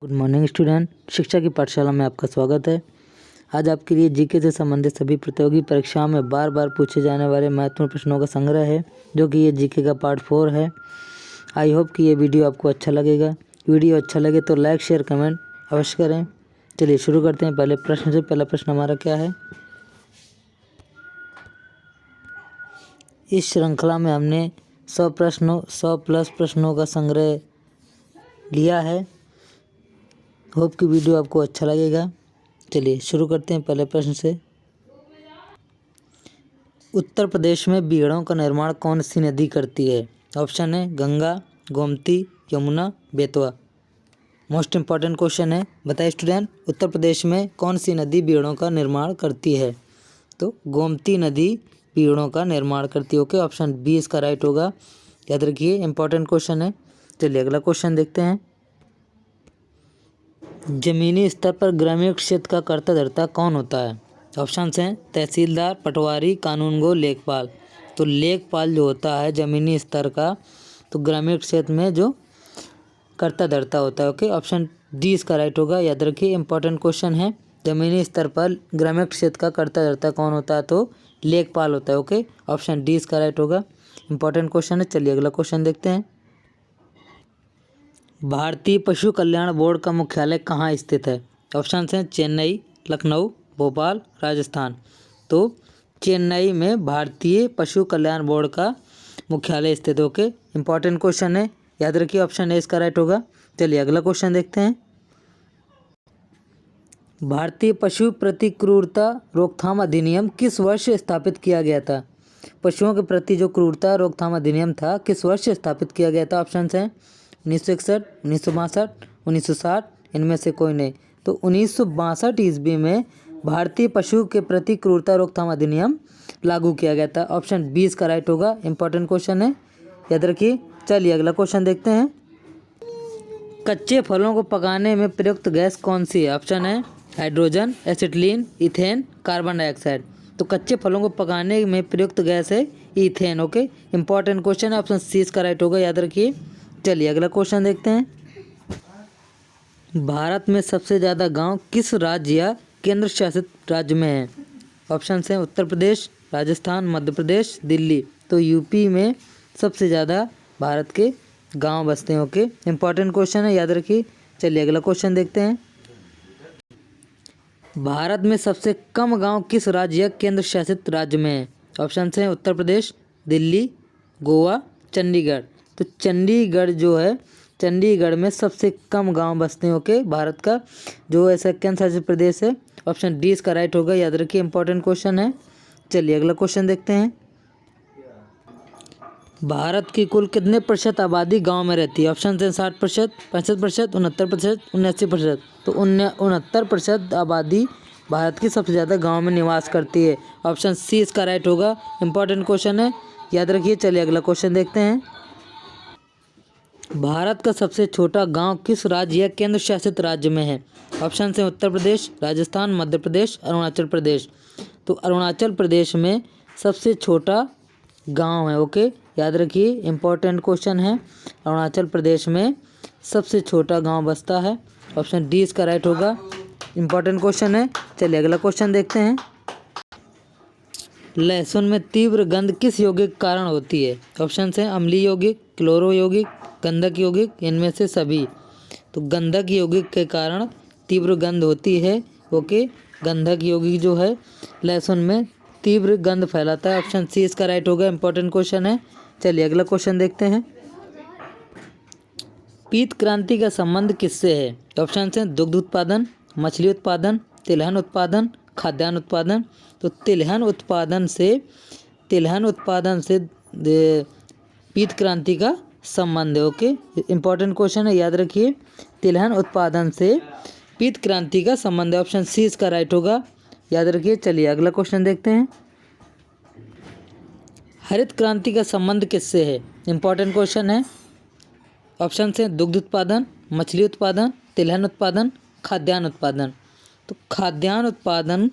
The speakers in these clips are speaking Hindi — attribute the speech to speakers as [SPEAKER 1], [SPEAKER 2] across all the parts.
[SPEAKER 1] गुड मॉर्निंग स्टूडेंट, शिक्षा की पाठशाला में आपका स्वागत है। आज आपके लिए जीके से संबंधित सभी प्रतियोगी परीक्षाओं में बार बार पूछे जाने वाले महत्वपूर्ण प्रश्नों का संग्रह है, जो कि ये जीके का पार्ट 4 है। आई होप कि ये वीडियो आपको अच्छा लगेगा। वीडियो अच्छा लगे तो लाइक शेयर कमेंट अवश्य करें। चलिए शुरू करते हैं पहले प्रश्न से। पहला प्रश्न हमारा क्या है? इस श्रृंखला में हमने 100 प्लस प्रश्नों का संग्रह लिया है। होप कि वीडियो आपको अच्छा लगेगा। चलिए शुरू करते हैं पहले प्रश्न से। उत्तर प्रदेश में बीड़ों का निर्माण कौन सी नदी करती है? ऑप्शन है Ganga, Gomti, Yamuna, Betwa. Most important question है। बताइए स्टूडेंट, उत्तर प्रदेश में कौन सी नदी बीड़ों का निर्माण करती है? तो गोमती नदी बीड़ों का निर्माण करती है। ओके, ऑप्शन बी इसका राइट होगा। याद रखिए, इंपॉर्टेंट क्वेश्चन है। चलिए अगला क्वेश्चन देखते हैं। जमीनी स्तर पर ग्रामीण क्षेत्र का कर्ता धर्ता कौन होता है? ऑप्शन हैं तहसीलदार, पटवारी, कानूनगो, लेखपाल। तो लेखपाल जो होता है जमीनी स्तर का, तो ग्रामीण क्षेत्र में जो कर्ता धर्ता होता है। ओके, ऑप्शन डी इसका राइट होगा। याद रखिए, इंपॉर्टेंट क्वेश्चन है। जमीनी स्तर पर ग्रामीण क्षेत्र का कर्ता धर्ता कौन होता है? तो लेखपाल होता है। ओके, ऑप्शन डी इसका राइट होगा। इंपॉर्टेंट क्वेश्चन है। चलिए अगला क्वेश्चन देखते हैं। भारतीय पशु कल्याण बोर्ड का मुख्यालय कहाँ स्थित है? ऑप्शन हैं चेन्नई, लखनऊ, भोपाल, राजस्थान। तो चेन्नई में भारतीय पशु कल्याण बोर्ड का मुख्यालय स्थित है। ओके, इंपॉर्टेंट क्वेश्चन है। याद रखिए, ऑप्शन ए इसका राइट होगा। चलिए अगला क्वेश्चन देखते हैं। भारतीय पशु प्रति क्रूरता रोकथाम अधिनियम किस वर्ष स्थापित किया गया था? पशुओं के प्रति जो क्रूरता रोकथाम अधिनियम था, किस वर्ष स्थापित किया गया था? ऑप्शन हैं 1961, 1962, 1960, इनमें से कोई नहीं। तो 1962 ईस्वी में भारतीय पशु के प्रति क्रूरता रोकथाम अधिनियम लागू किया गया था। ऑप्शन बी इसका राइट होगा। इंपॉर्टेंट क्वेश्चन है, याद रखिए। चलिए अगला क्वेश्चन देखते हैं। कच्चे फलों को पकाने में प्रयुक्त गैस कौन सी है? ऑप्शन है hydrogen, acetylene, ethane, carbon dioxide. तो कच्चे फलों को पकाने में प्रयुक्त गैस है इथेन। ओके, इंपॉर्टेंट क्वेश्चन है। ऑप्शन सी इसका राइट होगा। याद रखिए। चलिए अगला क्वेश्चन देखते हैं। भारत में सबसे ज़्यादा गांव किस राज्य या केंद्र शासित राज्य में है? ऑप्शन हैं उत्तर प्रदेश, राजस्थान, मध्य प्रदेश, दिल्ली। तो यूपी में सबसे ज़्यादा भारत के गांव बसते हैं। ओके, इंपॉर्टेंट क्वेश्चन है, याद रखिए। चलिए अगला क्वेश्चन देखते हैं। भारत में सबसे कम गांव किस राज्य या केंद्र शासित राज्य में है? ऑप्शन हैं उत्तर प्रदेश, दिल्ली, गोवा, चंडीगढ़। तो चंडीगढ़ जो है, चंडीगढ़ में सबसे कम गांव बसते हैं। ओके, भारत का जो ऐसा केंद्र शासित प्रदेश है। ऑप्शन डी इसका राइट होगा। याद रखिए, इंपॉर्टेंट क्वेश्चन है। चलिए अगला क्वेश्चन देखते हैं। भारत की कुल कितने प्रतिशत आबादी गांव में रहती है? ऑप्शन हैं 60%, 65%, 69%, 79%। तो 69% आबादी भारत की सबसे ज़्यादा गांव में निवास करती है। ऑप्शन सी इसका राइट होगा। इंपॉर्टेंट क्वेश्चन है, याद रखिए। चलिए अगला क्वेश्चन देखते हैं। भारत का सबसे छोटा गांव किस राज्य या केंद्र शासित राज्य में है? ऑप्शन हैं उत्तर प्रदेश, राजस्थान, मध्य प्रदेश, अरुणाचल प्रदेश। तो अरुणाचल प्रदेश में सबसे छोटा गांव है। ओके, याद रखिए, इंपॉर्टेंट क्वेश्चन है। अरुणाचल प्रदेश में सबसे छोटा गांव बसता है। ऑप्शन डी इसका राइट होगा। इंपॉर्टेंट क्वेश्चन है। चलिए अगला क्वेश्चन देखते हैं। लहसुन में तीव्र गंध किस यौगिक के कारण होती है? ऑप्शन हैं अम्लीय यौगिक, क्लोरो यौगिक, गंधक यौगिक, इनमें से सभी। तो गंधक यौगिक के कारण तीव्र गंध होती है। ओके, गंधक यौगिक जो है लहसुन में तीव्र गंध फैलाता है। ऑप्शन सी इसका राइट होगा। इंपॉर्टेंट क्वेश्चन है। चलिए अगला क्वेश्चन देखते हैं। पीत क्रांति का संबंध किससे है? ऑप्शन हैं दुग्ध उत्पादन, मछली उत्पादन, तिलहन उत्पादन, खाद्यान्न उत्पादन। तो तिलहन उत्पादन से पीत क्रांति का संबंध है। ओके, इंपॉर्टेंट क्वेश्चन है, याद रखिए। तिलहन उत्पादन से पीत क्रांति का संबंध है। ऑप्शन सी इसका राइट होगा। याद रखिए। चलिए अगला क्वेश्चन देखते हैं। हरित क्रांति का संबंध किससे है? इंपॉर्टेंट क्वेश्चन है। ऑप्शन हैं दुग्ध उत्पादन, मछली उत्पादन, तिलहन उत्पादन, खाद्यान्न उत्पादन। तो खाद्यान्न उत्पादन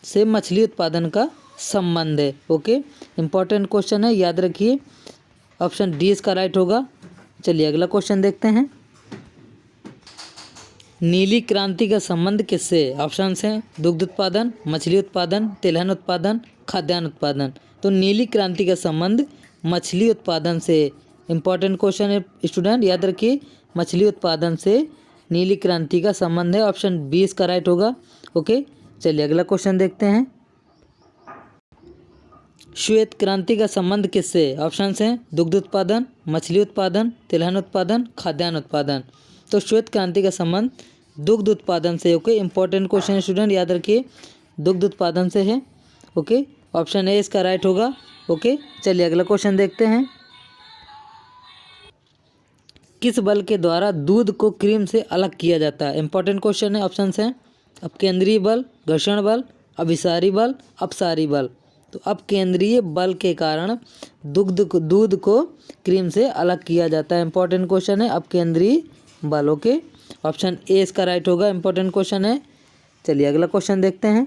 [SPEAKER 1] से मछली उत्पादन का संबंध है। ओके, इंपॉर्टेंट क्वेश्चन है, याद रखिए। ऑप्शन डी इसका राइट होगा। चलिए अगला क्वेश्चन देखते हैं। नीली क्रांति का संबंध किससे है? ऑप्शन हैं दुग्ध उत्पादन, मछली उत्पादन, तिलहन उत्पादन, खाद्यान्न उत्पादन। तो नीली क्रांति का संबंध मछली उत्पादन से। इंपॉर्टेंट क्वेश्चन है स्टूडेंट, याद रखिए मछली उत्पादन से नीली क्रांति का संबंध है। ऑप्शन 20 का राइट होगा। ओके, चलिए अगला क्वेश्चन देखते हैं। श्वेत क्रांति का संबंध किससे? ऑप्शन हैं दुग्ध उत्पादन, मछली उत्पादन, तिलहन उत्पादन, खाद्यान्न उत्पादन। तो श्वेत क्रांति का संबंध दुग्ध उत्पादन से। ओके, इंपॉर्टेंट क्वेश्चन है स्टूडेंट, याद रखिए दुग्ध उत्पादन से है। ओके, ऑप्शन ए इसका राइट होगा। ओके, चलिए अगला क्वेश्चन देखते हैं। किस बल के द्वारा दूध को क्रीम से अलग किया जाता है? इंपॉर्टेंट क्वेश्चन है। ऑप्शन हैं अपकेंद्रीय बल, घर्षण बल, अभिसारी बल, अपसारी बल। तो अपकेंद्रीय बल के कारण दूध को क्रीम से अलग किया जाता है। इंपॉर्टेंट क्वेश्चन है अपकेंद्रीय बल। ओके, ऑप्शन ए इसका राइट होगा। इंपॉर्टेंट क्वेश्चन है। चलिए अगला क्वेश्चन देखते हैं।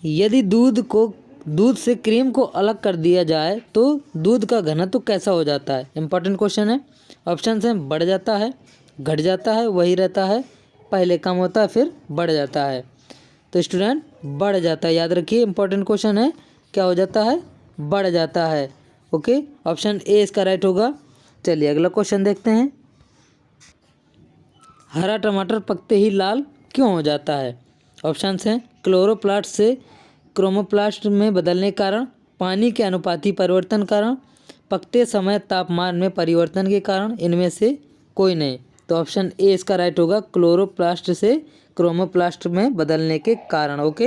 [SPEAKER 1] यदि दूध से क्रीम को अलग कर दिया जाए तो दूध का घनत्व कैसा हो जाता है? इंपॉर्टेंट क्वेश्चन है। ऑप्शन हैं बढ़ जाता है, घट जाता है, वही रहता है, पहले कम होता है फिर बढ़ जाता है। तो स्टूडेंट बढ़ जाता है, याद रखिए इंपॉर्टेंट क्वेश्चन है। क्या हो जाता है? बढ़ जाता है। ओके, ऑप्शन ए इसका राइट होगा। चलिए अगला क्वेश्चन देखते हैं। हरा टमाटर पकते ही लाल क्यों हो जाता है? ऑप्शन हैं क्लोरोप्लास्ट से क्रोमोप्लास्ट में बदलने के कारण, पानी के अनुपाती परिवर्तन कारण, पकते समय तापमान में परिवर्तन के कारण, इनमें से कोई नहीं। तो ऑप्शन ए इसका राइट होगा, क्लोरोप्लास्ट से क्रोमोप्लास्ट में बदलने के कारण। ओके,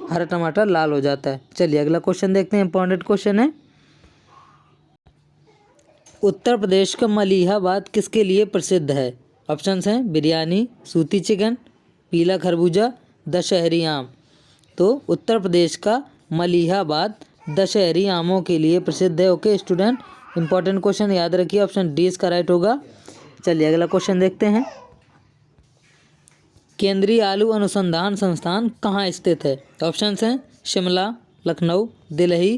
[SPEAKER 1] हरा टमाटर लाल हो जाता है। चलिए अगला क्वेश्चन देखते हैं। इंपॉर्टेंट क्वेश्चन है। उत्तर प्रदेश का मलिहाबाद किसके लिए प्रसिद्ध है? ऑप्शंस हैं बिरयानी, सूती चिकन, पीला खरबूजा, दशहरी आम। तो उत्तर प्रदेश का मलिहाबाद दशहरी आमों के लिए प्रसिद्ध है। ओके स्टूडेंट, इंपॉर्टेंट क्वेश्चन याद रखिए, ऑप्शन डी इसका राइट होगा। चलिए अगला क्वेश्चन देखते हैं। केंद्रीय आलू अनुसंधान संस्थान कहाँ स्थित है? ऑप्शंस हैं शिमला, लखनऊ, दिल्ली,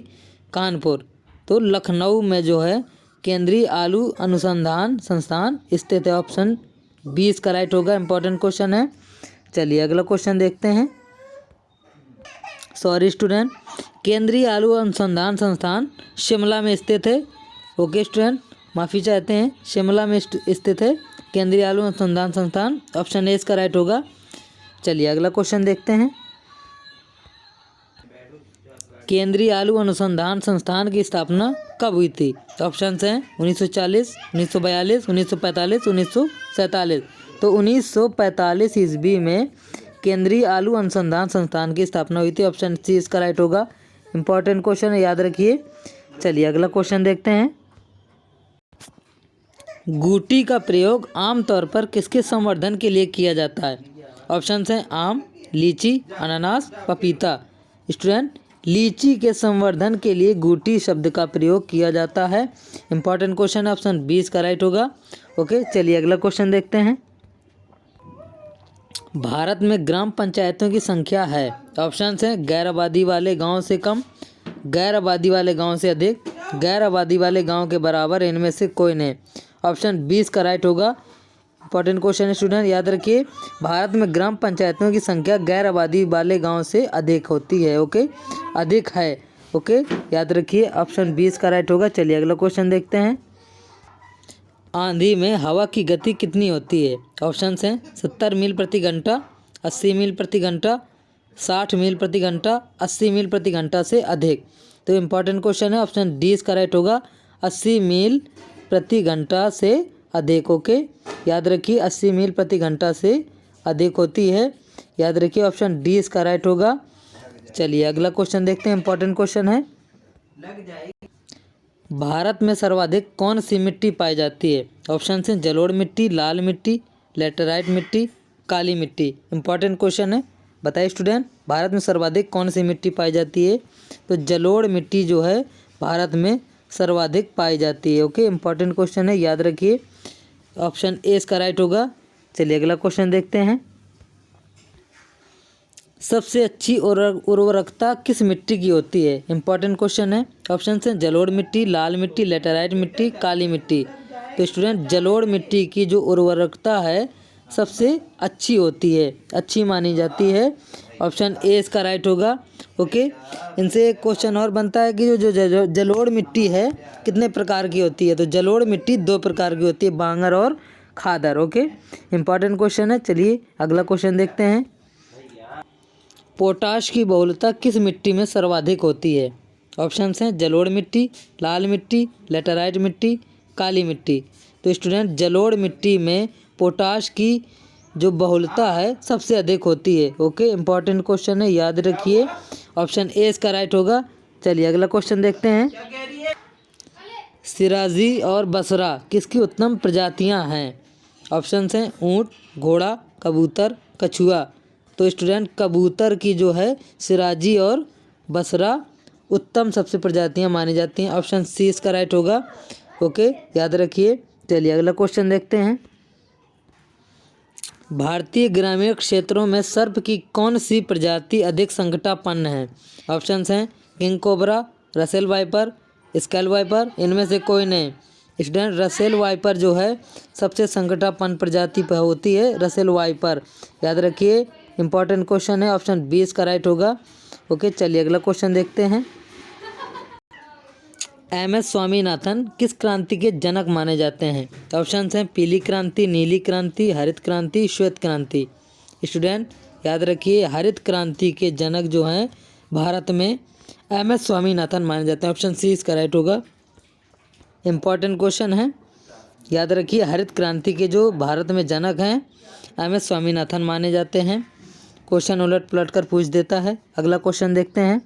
[SPEAKER 1] कानपुर। तो लखनऊ में जो है केंद्रीय आलू अनुसंधान संस्थान स्थित है। ऑप्शन 20 का राइट होगा। इंपॉर्टेंट क्वेश्चन है। चलिए अगला क्वेश्चन देखते हैं। सॉरी स्टूडेंट, केंद्रीय आलू अनुसंधान संस्थान शिमला में स्थित है। ओके स्टूडेंट, माफ़ी चाहते हैं, शिमला में स्थित है केंद्रीय आलू अनुसंधान संस्थान। ऑप्शन ए इसका राइट होगा। चलिए अगला क्वेश्चन देखते हैं। केंद्रीय आलू अनुसंधान संस्थान की स्थापना कब हुई थी? ऑप्शन हैं 1940, 1942, 1945, 1947। तो 1945 ईस्वी में केंद्रीय आलू अनुसंधान संस्थान की स्थापना हुई थी। ऑप्शन सी इसका राइट होगा। इंपॉर्टेंट क्वेश्चन है, याद रखिए। चलिए अगला क्वेश्चन देखते हैं। गूटी का प्रयोग आमतौर पर किसके संवर्धन के लिए किया जाता है? ऑप्शन हैं आम, लीची, अनानास, पपीता। स्टूडेंट, लीची के संवर्धन के लिए गूटी शब्द का प्रयोग किया जाता है। इंपॉर्टेंट क्वेश्चन है, ऑप्शन 20 का राइट होगा। ओके, चलिए अगला क्वेश्चन देखते हैं। भारत में ग्राम पंचायतों की संख्या है। ऑप्शन हैं गैर आबादी वाले गांव से कम, गैर आबादी वाले गांव से अधिक, गैर आबादी वाले गांव के बराबर, इनमें से कोई नहीं। ऑप्शन 20 का राइट होगा। इंपॉर्टेंट क्वेश्चन है स्टूडेंट, याद रखिए भारत में ग्राम पंचायतों की संख्या गैर आबादी वाले गांव से अधिक होती है। ओके, अधिक है। ओके, याद रखिए ऑप्शन 20 का राइट होगा। चलिए अगला क्वेश्चन देखते हैं। आंधी में हवा की गति कितनी होती है? ऑप्शन हैं 70 मील प्रति घंटा, 80 मील प्रति घंटा, 60 मील प्रति घंटा, 80 मील प्रति घंटा से अधिक। तो इंपॉर्टेंट क्वेश्चन है, ऑप्शन डी इसका राइट होगा, 80 मील प्रति घंटा से अधिक। ओके, याद रखिए 80 मील प्रति घंटा से अधिक होती है। याद रखिए ऑप्शन डी इसका राइट होगा। चलिए अगला क्वेश्चन देखते हैं। इंपॉर्टेंट क्वेश्चन है। भारत में सर्वाधिक कौन सी मिट्टी पाई जाती है? ऑप्शन हैं जलोढ़ मिट्टी, लाल मिट्टी, लेटराइट मिट्टी, काली मिट्टी। इंपॉर्टेंट क्वेश्चन है, बताइए स्टूडेंट, भारत में सर्वाधिक कौन सी मिट्टी पाई जाती है? तो जलोढ़ मिट्टी जो है भारत में सर्वाधिक पाई जाती है। ओके, इंपॉर्टेंट क्वेश्चन है, याद रखिए ऑप्शन ए इसका राइट होगा। चलिए अगला क्वेश्चन देखते हैं। सबसे अच्छी उर्वरकता किस मिट्टी की होती है? इंपॉर्टेंट क्वेश्चन है। ऑप्शन हैं जलोढ़ मिट्टी, लाल मिट्टी, लेटराइट मिट्टी, काली मिट्टी। तो स्टूडेंट जलोढ़ मिट्टी की जो उर्वरकता है सबसे अच्छी होती है, अच्छी मानी जाती है। ऑप्शन ए इसका राइट होगा। ओके, इनसे एक क्वेश्चन और बनता है कि जो जलोढ़ मिट्टी है कितने प्रकार की होती है। तो जलोढ़ मिट्टी 2 प्रकार की होती है, बांगर और खादर। ओके, इंपॉर्टेंट क्वेश्चन है। चलिए अगला क्वेश्चन देखते हैं। पोटाश की बहुलता किस मिट्टी में सर्वाधिक होती है। ऑप्शंस हैं जलोढ़ मिट्टी, लाल मिट्टी, लेटराइट मिट्टी, काली मिट्टी। तो स्टूडेंट जलोढ़ मिट्टी में पोटाश की जो बहुलता है सबसे अधिक होती है। ओके, इंपॉर्टेंट क्वेश्चन है, याद रखिए। ऑप्शन ए इसका राइट होगा। चलिए अगला क्वेश्चन देखते हैं। सिराजी और बसरा किसकी उत्तम प्रजातियां हैं। ऑप्शंस हैं ऊंट, घोड़ा, कबूतर, कछुआ। तो स्टूडेंट कबूतर की जो है सिराजी और बसरा उत्तम सबसे प्रजातियां मानी जाती हैं। ऑप्शन सी इसका राइट होगा। ओके, याद रखिए। चलिए अगला क्वेश्चन देखते हैं। भारतीय ग्रामीण क्षेत्रों में सर्प की कौन सी प्रजाति अधिक संकटापन्न है। ऑप्शंस हैं king cobra, Russell viper, scale viper. इनमें से कोई नहीं। स्टूडेंट रसेल वाइपर जो है सबसे संकटापन्न प्रजाति पर होती है, रसेल वाइपर। याद रखिए, इंपॉर्टेंट क्वेश्चन है। ऑप्शन बी इसका राइट होगा। ओके, चलिए अगला क्वेश्चन देखते हैं। एम.एस. स्वामीनाथन किस क्रांति के जनक माने जाते हैं। ऑप्शंस हैं पीली क्रांति, नीली क्रांति, हरित क्रांति, श्वेत क्रांति। स्टूडेंट याद रखिए, हरित क्रांति के जनक जो हैं भारत में एम.एस. स्वामीनाथन माने जाते हैं। ऑप्शन सी इसका राइट होगा। इम्पॉर्टेंट क्वेश्चन है, याद रखिए। हरित क्रांति के जो भारत में जनक हैं एम.एस. स्वामीनाथन माने जाते हैं। क्वेश्चन उलट पलट कर पूछ देता है। अगला क्वेश्चन देखते हैं।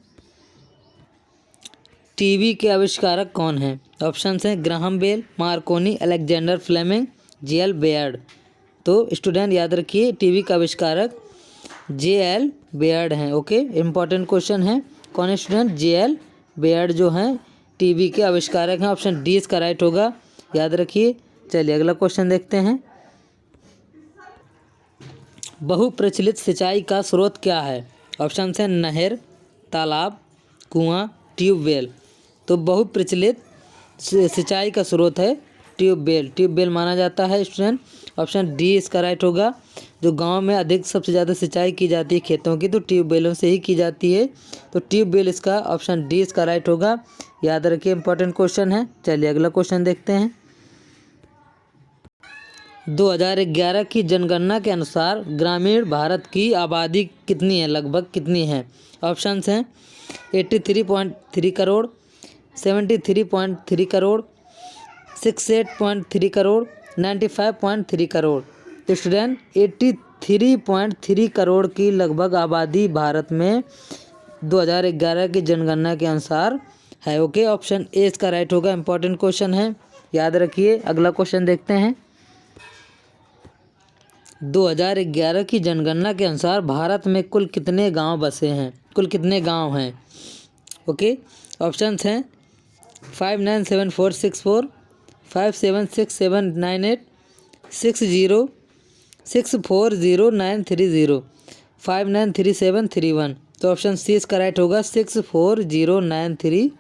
[SPEAKER 1] टीवी के आविष्कारक कौन हैं। ऑप्शंस हैं Graham Bell, Marconi, Alexander Fleming, J L. Baird. तो स्टूडेंट याद रखिए, टीवी का आविष्कारक जे.एल. बेयर्ड हैं। ओके, इंपॉर्टेंट क्वेश्चन है। कौन है स्टूडेंट, जे.एल. बेयर्ड जो हैं टीवी के आविष्कारक हैं। ऑप्शन डी इसका राइट होगा, याद रखिए। चलिए अगला क्वेश्चन देखते हैं। बहुप्रचलित सिंचाई का स्रोत क्या है। ऑप्शन हैं नहर, तालाब, कुआं, ट्यूबवेल। तो बहुप्रचलित सिंचाई का स्रोत है ट्यूबवेल। ट्यूबवेल माना जाता है स्टूडेंट। ऑप्शन डी इसका राइट होगा। जो गांव में अधिक सबसे ज़्यादा सिंचाई की जाती है खेतों की, तो ट्यूबवेलों से ही की जाती है। तो ट्यूबवेल इसका ऑप्शन डी इसका राइट होगा। याद रखिए, इंपॉर्टेंट क्वेश्चन है। चलिए अगला क्वेश्चन देखते हैं। 2011 की जनगणना के अनुसार ग्रामीण भारत की आबादी कितनी है, लगभग कितनी है। ऑप्शंस हैं 83.3 करोड़, 73.3 करोड़, 68.3 करोड़, 95.3 करोड़। तो स्टूडेंट 83.3 करोड़ की लगभग आबादी भारत में 2011 की जनगणना के अनुसार है। ओके, ऑप्शन ए इसका राइट होगा। इंपॉर्टेंट क्वेश्चन है, याद रखिए। अगला क्वेश्चन देखते हैं। 2011 की जनगणना के अनुसार भारत में कुल कितने गांव बसे हैं, कुल कितने गांव हैं। ओके, ऑप्शंस हैं 597464, 576798, 60640930, 593731। तो ऑप्शन सी इसका राइट होगा, 640930।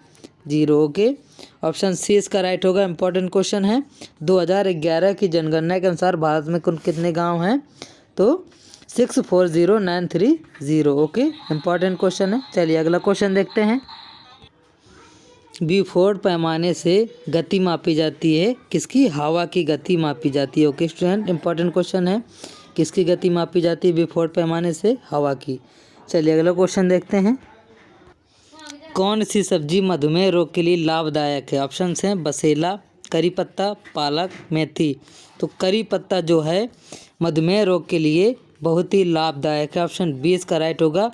[SPEAKER 1] ओके, ऑप्शन सी इसका राइट होगा। इंपॉर्टेंट क्वेश्चन है। 2011 की जनगणना के अनुसार भारत में कुल कितने गांव हैं, तो 640930। ओके, इंपॉर्टेंट क्वेश्चन है। चलिए अगला क्वेश्चन देखते हैं। बिफोर्ड पैमाने से गति मापी जाती है किसकी, हवा की गति मापी जाती है। ओके स्टूडेंट, इंपॉर्टेंट क्वेश्चन है। किसकी गति मापी जाती है बिफोर्ड पैमाने से, हवा की। चलिए अगला क्वेश्चन देखते हैं। कौन सी सब्जी मधुमेह रोग के लिए लाभदायक है। ऑप्शंस हैं बसेला, करी पत्ता, पालक, मेथी। तो करी पत्ता जो है मधुमेह रोग के लिए बहुत ही लाभदायक है। ऑप्शन बी इसका राइट होगा।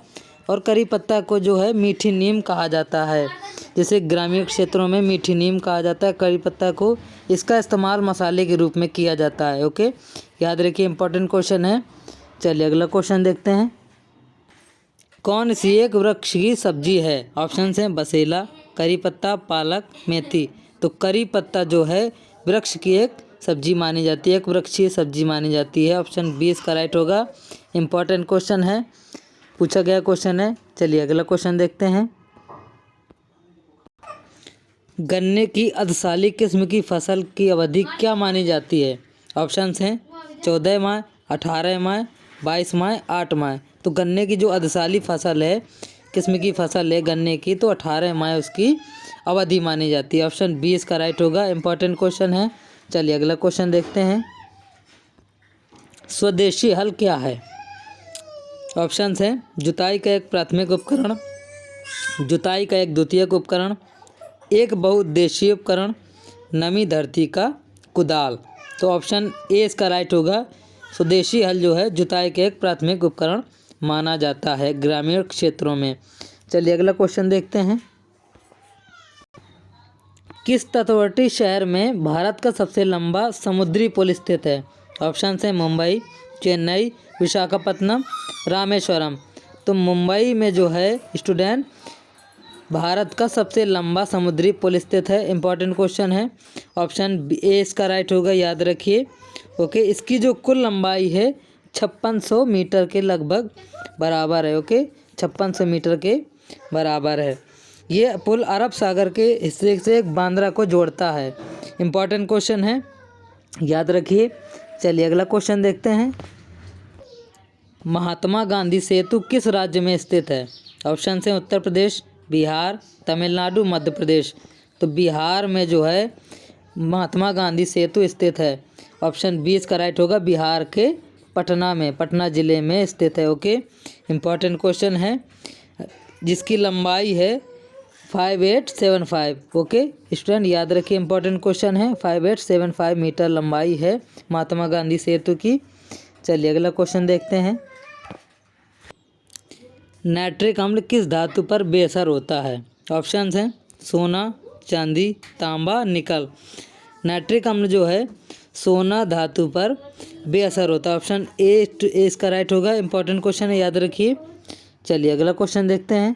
[SPEAKER 1] और करी पत्ता को जो है मीठी नीम कहा जाता है, जैसे ग्रामीण क्षेत्रों में मीठी नीम कहा जाता है करी पत्ता को। इसका इस्तेमाल मसाले के रूप में किया जाता है। ओके, याद रखिए, इंपॉर्टेंट क्वेश्चन है। चलिए अगला क्वेश्चन देखते हैं। कौन सी एक वृक्ष की सब्जी है। ऑप्शंस हैं बसेला, करी पत्ता, पालक, मेथी। तो करी पत्ता जो है वृक्ष की एक सब्जी मानी जाती है, एक वृक्षीय सब्जी मानी जाती है। ऑप्शन बी इसका राइट होगा। इंपॉर्टेंट क्वेश्चन है, पूछा गया क्वेश्चन है। चलिए अगला क्वेश्चन देखते हैं। गन्ने की अधसाली किस्म की फसल की अवधि क्या मानी जाती है? ऑप्शंस हैं 14 माह, 18 माह, 22 माह, 8 माह। तो गन्ने की जो अधसाली फसल है, किस्म की फसल है गन्ने की, तो 18 माह उसकी अवधि मानी जाती है। ऑप्शन बी इसका राइट होगा। इंपॉर्टेंट क्वेश्चन है। चलिए अगला क्वेश्चन देखते हैं। स्वदेशी हल क्या है? ऑप्शंस हैं जुताई का एक प्राथमिक उपकरण, जुताई का एक द्वितीयक उपकरण, एक बहुउद्देशीय उपकरण, नमी धरती का कुदाल। तो ऑप्शन ए इसका राइट होगा। स्वदेशी हल जो है जुताई के एक प्राथमिक उपकरण माना जाता है ग्रामीण क्षेत्रों में। चलिए अगला क्वेश्चन देखते हैं। किस तटवर्ती शहर में भारत का सबसे लंबा समुद्री पुल स्थित है? ऑप्शन है मुंबई, चेन्नई, विशाखापत्तनम, रामेश्वरम। तो मुंबई में जो है स्टूडेंट भारत का सबसे लंबा समुद्री पुल स्थित है। इंपॉर्टेंट क्वेश्चन है। ऑप्शन ए इसका राइट होगा, याद रखिए। ओके, इसकी जो कुल लंबाई है 5600 मीटर के लगभग बराबर है। ओके, 5600 मीटर के बराबर है। ये पुल अरब सागर के हिस्से से एक बांद्रा को जोड़ता है। इंपॉर्टेंट क्वेश्चन है, याद रखिए। चलिए अगला क्वेश्चन देखते हैं। महात्मा गांधी सेतु किस राज्य में स्थित है? ऑप्शन है उत्तर प्रदेश, बिहार, तमिलनाडु, मध्य प्रदेश। तो बिहार में जो है महात्मा गांधी सेतु स्थित है। ऑप्शन बी इसका राइट होगा। बिहार के पटना में, पटना ज़िले में स्थित है। ओके, इम्पॉर्टेंट क्वेश्चन है, जिसकी लंबाई है 5875। ओके स्टूडेंट, याद रखिए। इंपॉर्टेंट क्वेश्चन है, 5875 मीटर लंबाई है महात्मा गांधी सेतु की। चलिए अगला क्वेश्चन देखते हैं। नाइट्रिक अम्ल किस धातु पर बेअसर होता है? ऑप्शंस हैं सोना, चांदी, तांबा, निकल। नाइट्रिक अम्ल जो है सोना धातु पर बेअसर होता है। ऑप्शन ए इसका राइट होगा। इंपॉर्टेंट क्वेश्चन है, याद रखिए। चलिए अगला क्वेश्चन देखते हैं।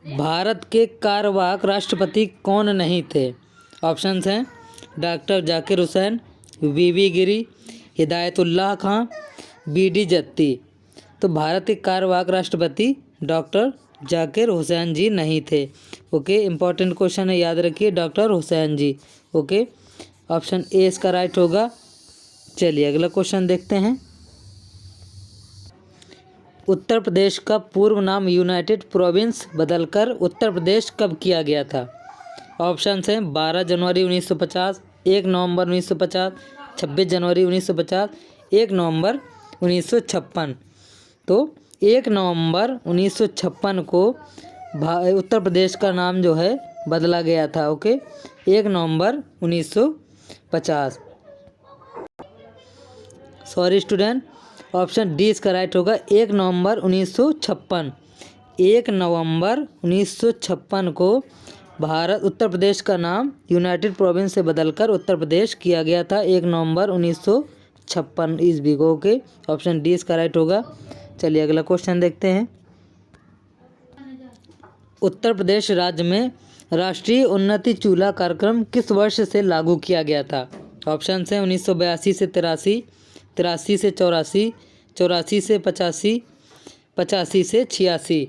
[SPEAKER 1] भारत के कार्यवाहक राष्ट्रपति कौन नहीं थे? ऑप्शंस हैं डॉक्टर जाकिर हुसैन, वीवी गिरी, हिदायतुल्लाह खां, बीडी जत्ती। तो भारत के कार्यवाहक राष्ट्रपति डॉक्टर जाकिर हुसैन जी नहीं थे। ओके, इंपॉर्टेंट क्वेश्चन है, याद रखिए, doctor Hussain ji. Okay, option A इसका राइट होगा। चलिए अगला क्वेश्चन देखते हैं। उत्तर प्रदेश का पूर्व नाम यूनाइटेड प्रोविंस बदलकर उत्तर प्रदेश कब किया गया था? ऑप्शंस हैं 12 जनवरी 1950, 1 नवंबर 1950, 26 जनवरी 1950, 1 नवंबर 1956। तो 1 नवंबर 1956 को उत्तर प्रदेश का नाम जो है बदला गया था। ओके, 1 नवंबर 1950। सॉरी स्टूडेंट, ऑप्शन डी इसका राइट होगा। 1 नवंबर 1956। 1 नवंबर 1956 को भारत उत्तर प्रदेश का नाम यूनाइटेड प्रोविंस से बदलकर उत्तर प्रदेश किया गया था। 1 नवंबर 1956 ईस्वी को। ओके, ऑप्शन डी इसका राइट होगा। चलिए अगला क्वेश्चन देखते हैं। उत्तर प्रदेश राज्य में राष्ट्रीय उन्नति चूल्हा कार्यक्रम किस वर्ष से लागू किया गया था? ऑप्शन हैं 1982 से 83, 83 से 84, 84 से 85, 85 से 86।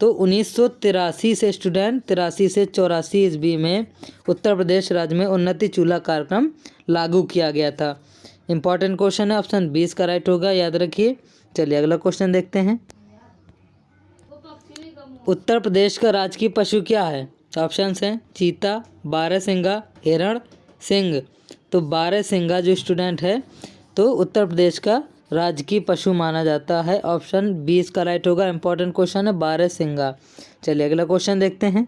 [SPEAKER 1] तो 1983 से स्टूडेंट 83 से 84 ईस्वी में उत्तर प्रदेश राज्य में उन्नति चूल्हा कार्यक्रम लागू किया गया था। इंपॉर्टेंट क्वेश्चन है, ऑप्शन 20 का राइट होगा, याद रखिए। चलिए अगला क्वेश्चन देखते हैं। उत्तर प्रदेश का राजकीय पशु क्या है? ऑप्शंस हैं चीता, बारहसिंगा, हिरण, सिंह। तो बारहसिंगा जो स्टूडेंट है तो उत्तर प्रदेश का राजकीय पशु माना जाता है। ऑप्शन 20 का राइट होगा। इंपॉर्टेंट क्वेश्चन है, बारहसिंगा। चलिए अगला क्वेश्चन देखते हैं।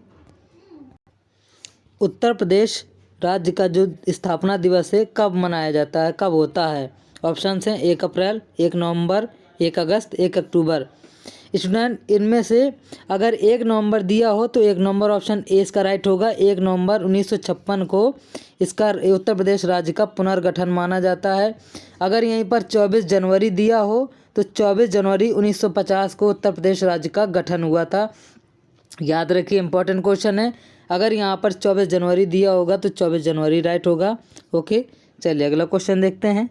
[SPEAKER 1] उत्तर प्रदेश राज्य का जो स्थापना दिवस है कब मनाया जाता है, कब होता है? ऑप्शन हैं 1 अप्रैल, 1 नवंबर, 1 अगस्त, 1 अक्टूबर। स्टूडेंट इनमें से अगर 1 नवंबर दिया हो तो 1 नवंबर ऑप्शन ए इसका राइट होगा। 1 नवंबर 1956 को इसका उत्तर प्रदेश राज्य का पुनर्गठन माना जाता है। अगर यहीं पर 24 जनवरी दिया हो तो 24 जनवरी 1950 को उत्तर प्रदेश राज्य का गठन हुआ था। याद रखिए, इंपॉर्टेंट क्वेश्चन है। अगर यहाँ पर 24 जनवरी दिया होगा तो 24 जनवरी राइट होगा। ओके, चलिए अगला क्वेश्चन देखते हैं।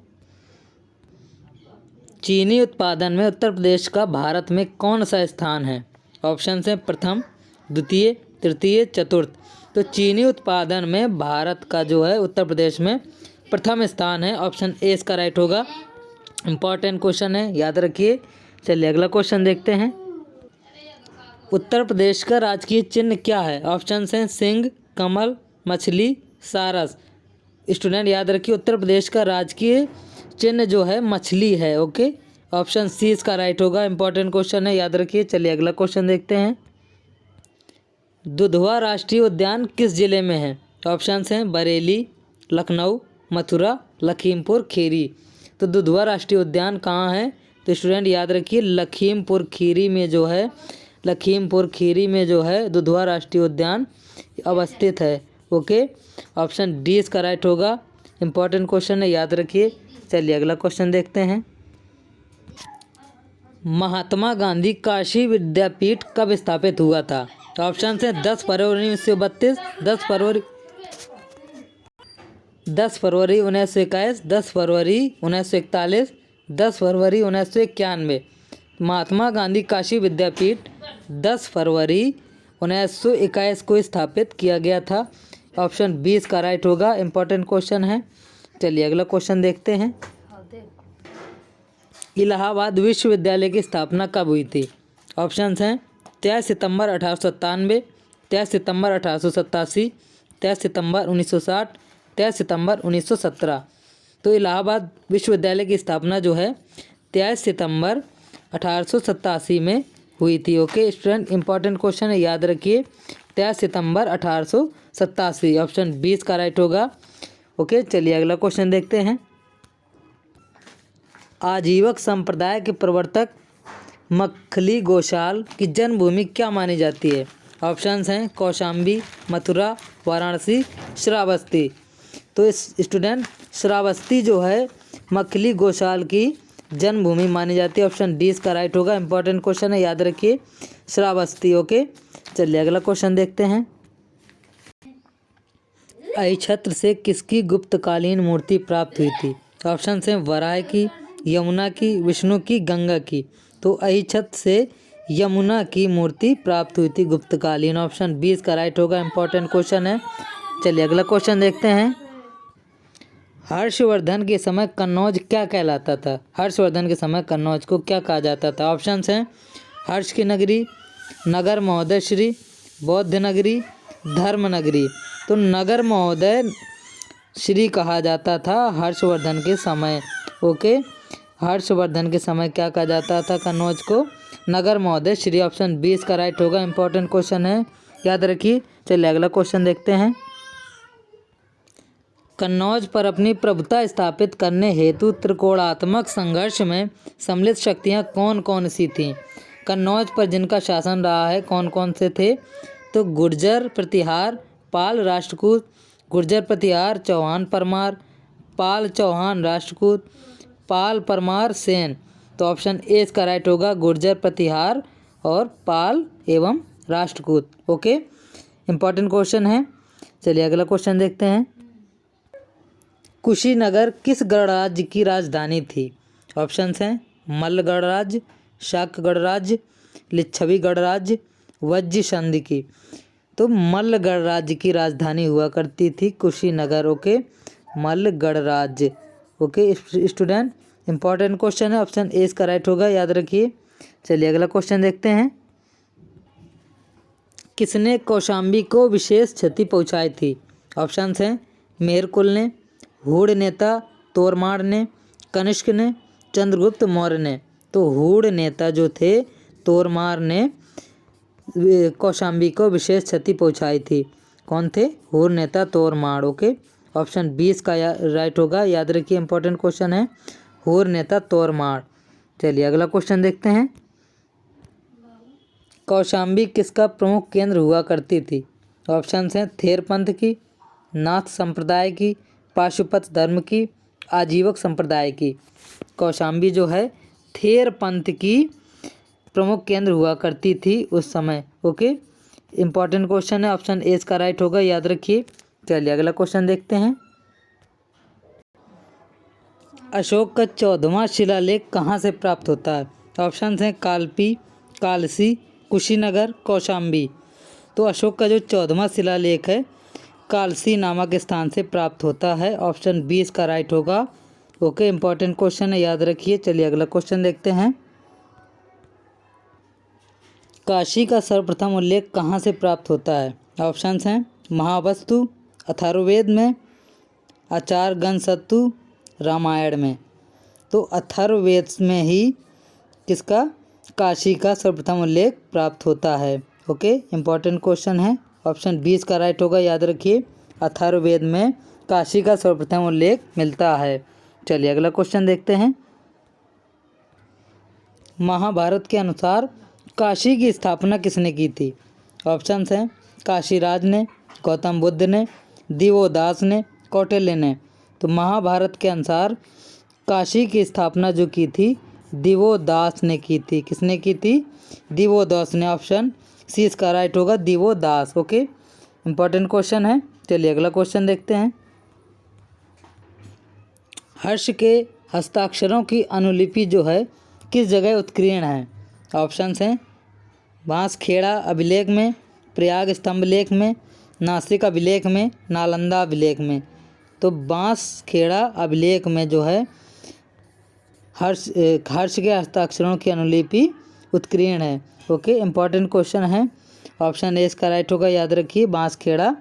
[SPEAKER 1] चीनी उत्पादन में उत्तर प्रदेश का भारत में कौन सा स्थान है? ऑप्शन हैं प्रथम, द्वितीय, तृतीय, चतुर्थ। तो चीनी उत्पादन में भारत का जो है उत्तर प्रदेश में प्रथम स्थान है। ऑप्शन ए इसका राइट होगा। इम्पॉर्टेंट क्वेश्चन है, याद रखिए। चलिए अगला क्वेश्चन देखते हैं। उत्तर प्रदेश का राजकीय चिन्ह क्या है? ऑप्शन हैं सिंह, कमल, मछली, सारस। स्टूडेंट याद रखिए, उत्तर प्रदेश का राजकीय चिन्ह जो है मछली है। ओके, ऑप्शन सी इसका राइट होगा। इंपॉर्टेंट क्वेश्चन है, याद रखिए। चलिए अगला क्वेश्चन देखते हैं। दुधवा राष्ट्रीय उद्यान किस जिले में है? ऑप्शन हैं बरेली, लखनऊ, मथुरा, लखीमपुर खीरी। तो दुधवा राष्ट्रीय उद्यान कहाँ है? तो स्टूडेंट याद रखिए, लखीमपुर खीरी में जो है, लखीमपुर खीरी में जो है दुधवा राष्ट्रीय उद्यान अवस्थित है। ओके, ऑप्शन डी इसका राइट होगा। इंपॉर्टेंट क्वेश्चन है, याद रखिए। चलिए अगला क्वेश्चन देखते हैं। महात्मा गांधी काशी विद्यापीठ कब स्थापित हुआ था? ऑप्शन है 10 फरवरी 1932, 10 फरवरी 1921, 10 फरवरी 1941, 10 फरवरी 1991। महात्मा गांधी काशी विद्यापीठ 10 फरवरी 1921 को स्थापित किया गया था। ऑप्शन बी इसका राइट होगा। इंपॉर्टेंट क्वेश्चन है। चलिए अगला क्वेश्चन देखते हैं। इलाहाबाद विश्वविद्यालय की स्थापना कब हुई थी? ऑप्शंस हैं 23 सितंबर 1897, 23 सितंबर 1887, 23 सितंबर 1960, 23 सितंबर 1917। तो इलाहाबाद विश्वविद्यालय की स्थापना जो है 23 सितंबर 1887 में हुई थी। ओके स्टूडेंट, इंपॉर्टेंट क्वेश्चन है, याद रखिए। 23 सितंबर 1887, ऑप्शन 20 का राइट होगा। ओके, चलिए अगला क्वेश्चन देखते हैं। आजीवक संप्रदाय के प्रवर्तक मक्खली गोशाल की जन्मभूमि क्या मानी जाती है? ऑप्शंस हैं कौशाम्बी, मथुरा, वाराणसी, श्रावस्ती। तो स्टूडेंट श्रावस्ती जो है मक्खली गोशाल की जन्मभूमि मानी जाती है। ऑप्शन डी इसका राइट होगा। इंपॉर्टेंट क्वेश्चन है, याद रखिए, श्रावस्ती। ओके, चलिए अगला क्वेश्चन देखते हैं। अहिछत्र से किसकी गुप्तकालीन मूर्ति प्राप्त हुई थी? ऑप्शन हैं वराह की, यमुना की, विष्णु की, गंगा की। तो अहिछत्र से यमुना की मूर्ति प्राप्त हुई थी गुप्तकालीन। ऑप्शन बी इसका राइट होगा। इंपॉर्टेंट क्वेश्चन है। चलिए अगला क्वेश्चन देखते हैं। हर्षवर्धन के समय कन्नौज क्या कहलाता था? हर्षवर्धन के समय कन्नौज को क्या कहा जाता था? ऑप्शन हैं हर्ष की नगरी, नगर महोदय श्री, बौद्ध नगरी, धर्म नगरी। तो नगर महोदय श्री कहा जाता था हर्षवर्धन के समय। ओके, हर्षवर्धन के समय क्या कहा जाता था कन्नौज को? नगर महोदय श्री। ऑप्शन बी इसका राइट होगा। इंपॉर्टेंट क्वेश्चन है, याद रखिए। चलिए अगला क्वेश्चन देखते हैं। कन्नौज पर अपनी प्रभुता स्थापित करने हेतु त्रिकोणात्मक संघर्ष में सम्मिलित शक्तियां कौन कौन सी थीं? कन्नौज पर जिनका शासन रहा है कौन कौन से थे? तो गुर्जर प्रतिहार, पाल राष्ट्रकूट, गुर्जर प्रतिहार चौहान परमार, पाल चौहान राष्ट्रकूट, पाल परमार सेन। तो ऑप्शन ए इसका राइट होगा, गुर्जर प्रतिहार और पाल एवं राष्ट्रकूट। ओके, इंपॉर्टेंट क्वेश्चन है। चलिए अगला क्वेश्चन देखते हैं। कुशीनगर किस गणराज्य की राजधानी थी? ऑप्शंस हैं मल्ल गणराज्य, शाक गणराज्य, लिच्छवी गणराज्य, वज्र संधि की। तो मल्ल गणराज्य की राजधानी हुआ करती थी कुशीनगर। ओके, मल्ल गणराज्य। ओके स्टूडेंट, इंपॉर्टेंट क्वेश्चन है। ऑप्शन ए इसका राइट होगा, याद रखिए। चलिए अगला क्वेश्चन देखते हैं। किसने कौशाम्बी को विशेष क्षति पहुंचाई थी? ऑप्शंस हैं मेरकुल ने, हूण नेता तोरमाड़ ने, कनिष्क ने, चंद्रगुप्त मौर्य ने। तो हूण नेता जो थे तोरमाड़ ने कौशाम्बी को विशेष क्षति पहुंचाई थी। कौन थे? हूण नेता तोरमाड़। ओके, ऑप्शन 20 का राइट होगा, याद रखिए। इंपॉर्टेंट क्वेश्चन है, हूण नेता तोरमाड़। चलिए अगला क्वेश्चन देखते हैं। कौशाम्बी किसका प्रमुख केंद्र हुआ करती थी? ऑप्शंस हैं थेर पंथ की, नाथ संप्रदाय की, पाशुपत धर्म की, आजीवक संप्रदाय की। कौशाम्बी जो है थेर पंथ की प्रमुख केंद्र हुआ करती थी उस समय। ओके, इंपॉर्टेंट क्वेश्चन है। ऑप्शन ए इसका राइट होगा, याद रखिए। चलिए अगला क्वेश्चन देखते हैं। अशोक का 14वां शिलालेख कहाँ से प्राप्त होता है? ऑप्शन हैं कालपी, कालसी, कुशीनगर, कौशाम्बी। तो अशोक का जो 14वां शिलालेख है कालसी नामक स्थान से प्राप्त होता है। ऑप्शन बी इसका राइट होगा। ओके, इंपॉर्टेंट क्वेश्चन है, याद रखिए। चलिए अगला क्वेश्चन देखते हैं। काशी का सर्वप्रथम उल्लेख कहाँ से प्राप्त होता है? ऑप्शंस हैं महावस्तु, अथर्ववेद में, आचार्यगणसत्तु, रामायण में। तो अथर्ववेद में ही किसका काशी का सर्वप्रथम उल्लेख प्राप्त होता है। ओके, इंपॉर्टेंट क्वेश्चन है। ऑप्शन बी इसका राइट होगा, याद रखिए। अथर्ववेद में काशी का सर्वप्रथम उल्लेख मिलता है। चलिए अगला क्वेश्चन देखते हैं। महाभारत के अनुसार काशी की स्थापना किसने की थी? ऑप्शंस हैं काशीराज ने, गौतम बुद्ध ने, दिवोदास ने, कौटिल्य ने। तो महाभारत के अनुसार काशी की स्थापना जो की थी दिवोदास ने की थी। किसने की थी? दिवोदास ने। ऑप्शन सी इसका राइट होगा, दिवोदास। ओके, इंपॉर्टेंट क्वेश्चन है। चलिए अगला क्वेश्चन देखते हैं। हर्ष के हस्ताक्षरों की अनुलिपि जो है किस जगह उत्कीर्ण है? ऑप्शंस हैं बांसखेड़ा अभिलेख में, प्रयाग स्तंभ लेख में, नासिक अभिलेख में, नालंदा अभिलेख में। तो बांसखेड़ा अभिलेख में जो है हर्ष के हस्ताक्षरों की अनुलिपि उत्कीर्ण है। ओके, इंपॉर्टेंट क्वेश्चन है। ऑप्शन ए इसका राइट होगा, याद रखिए, बांसखेड़ा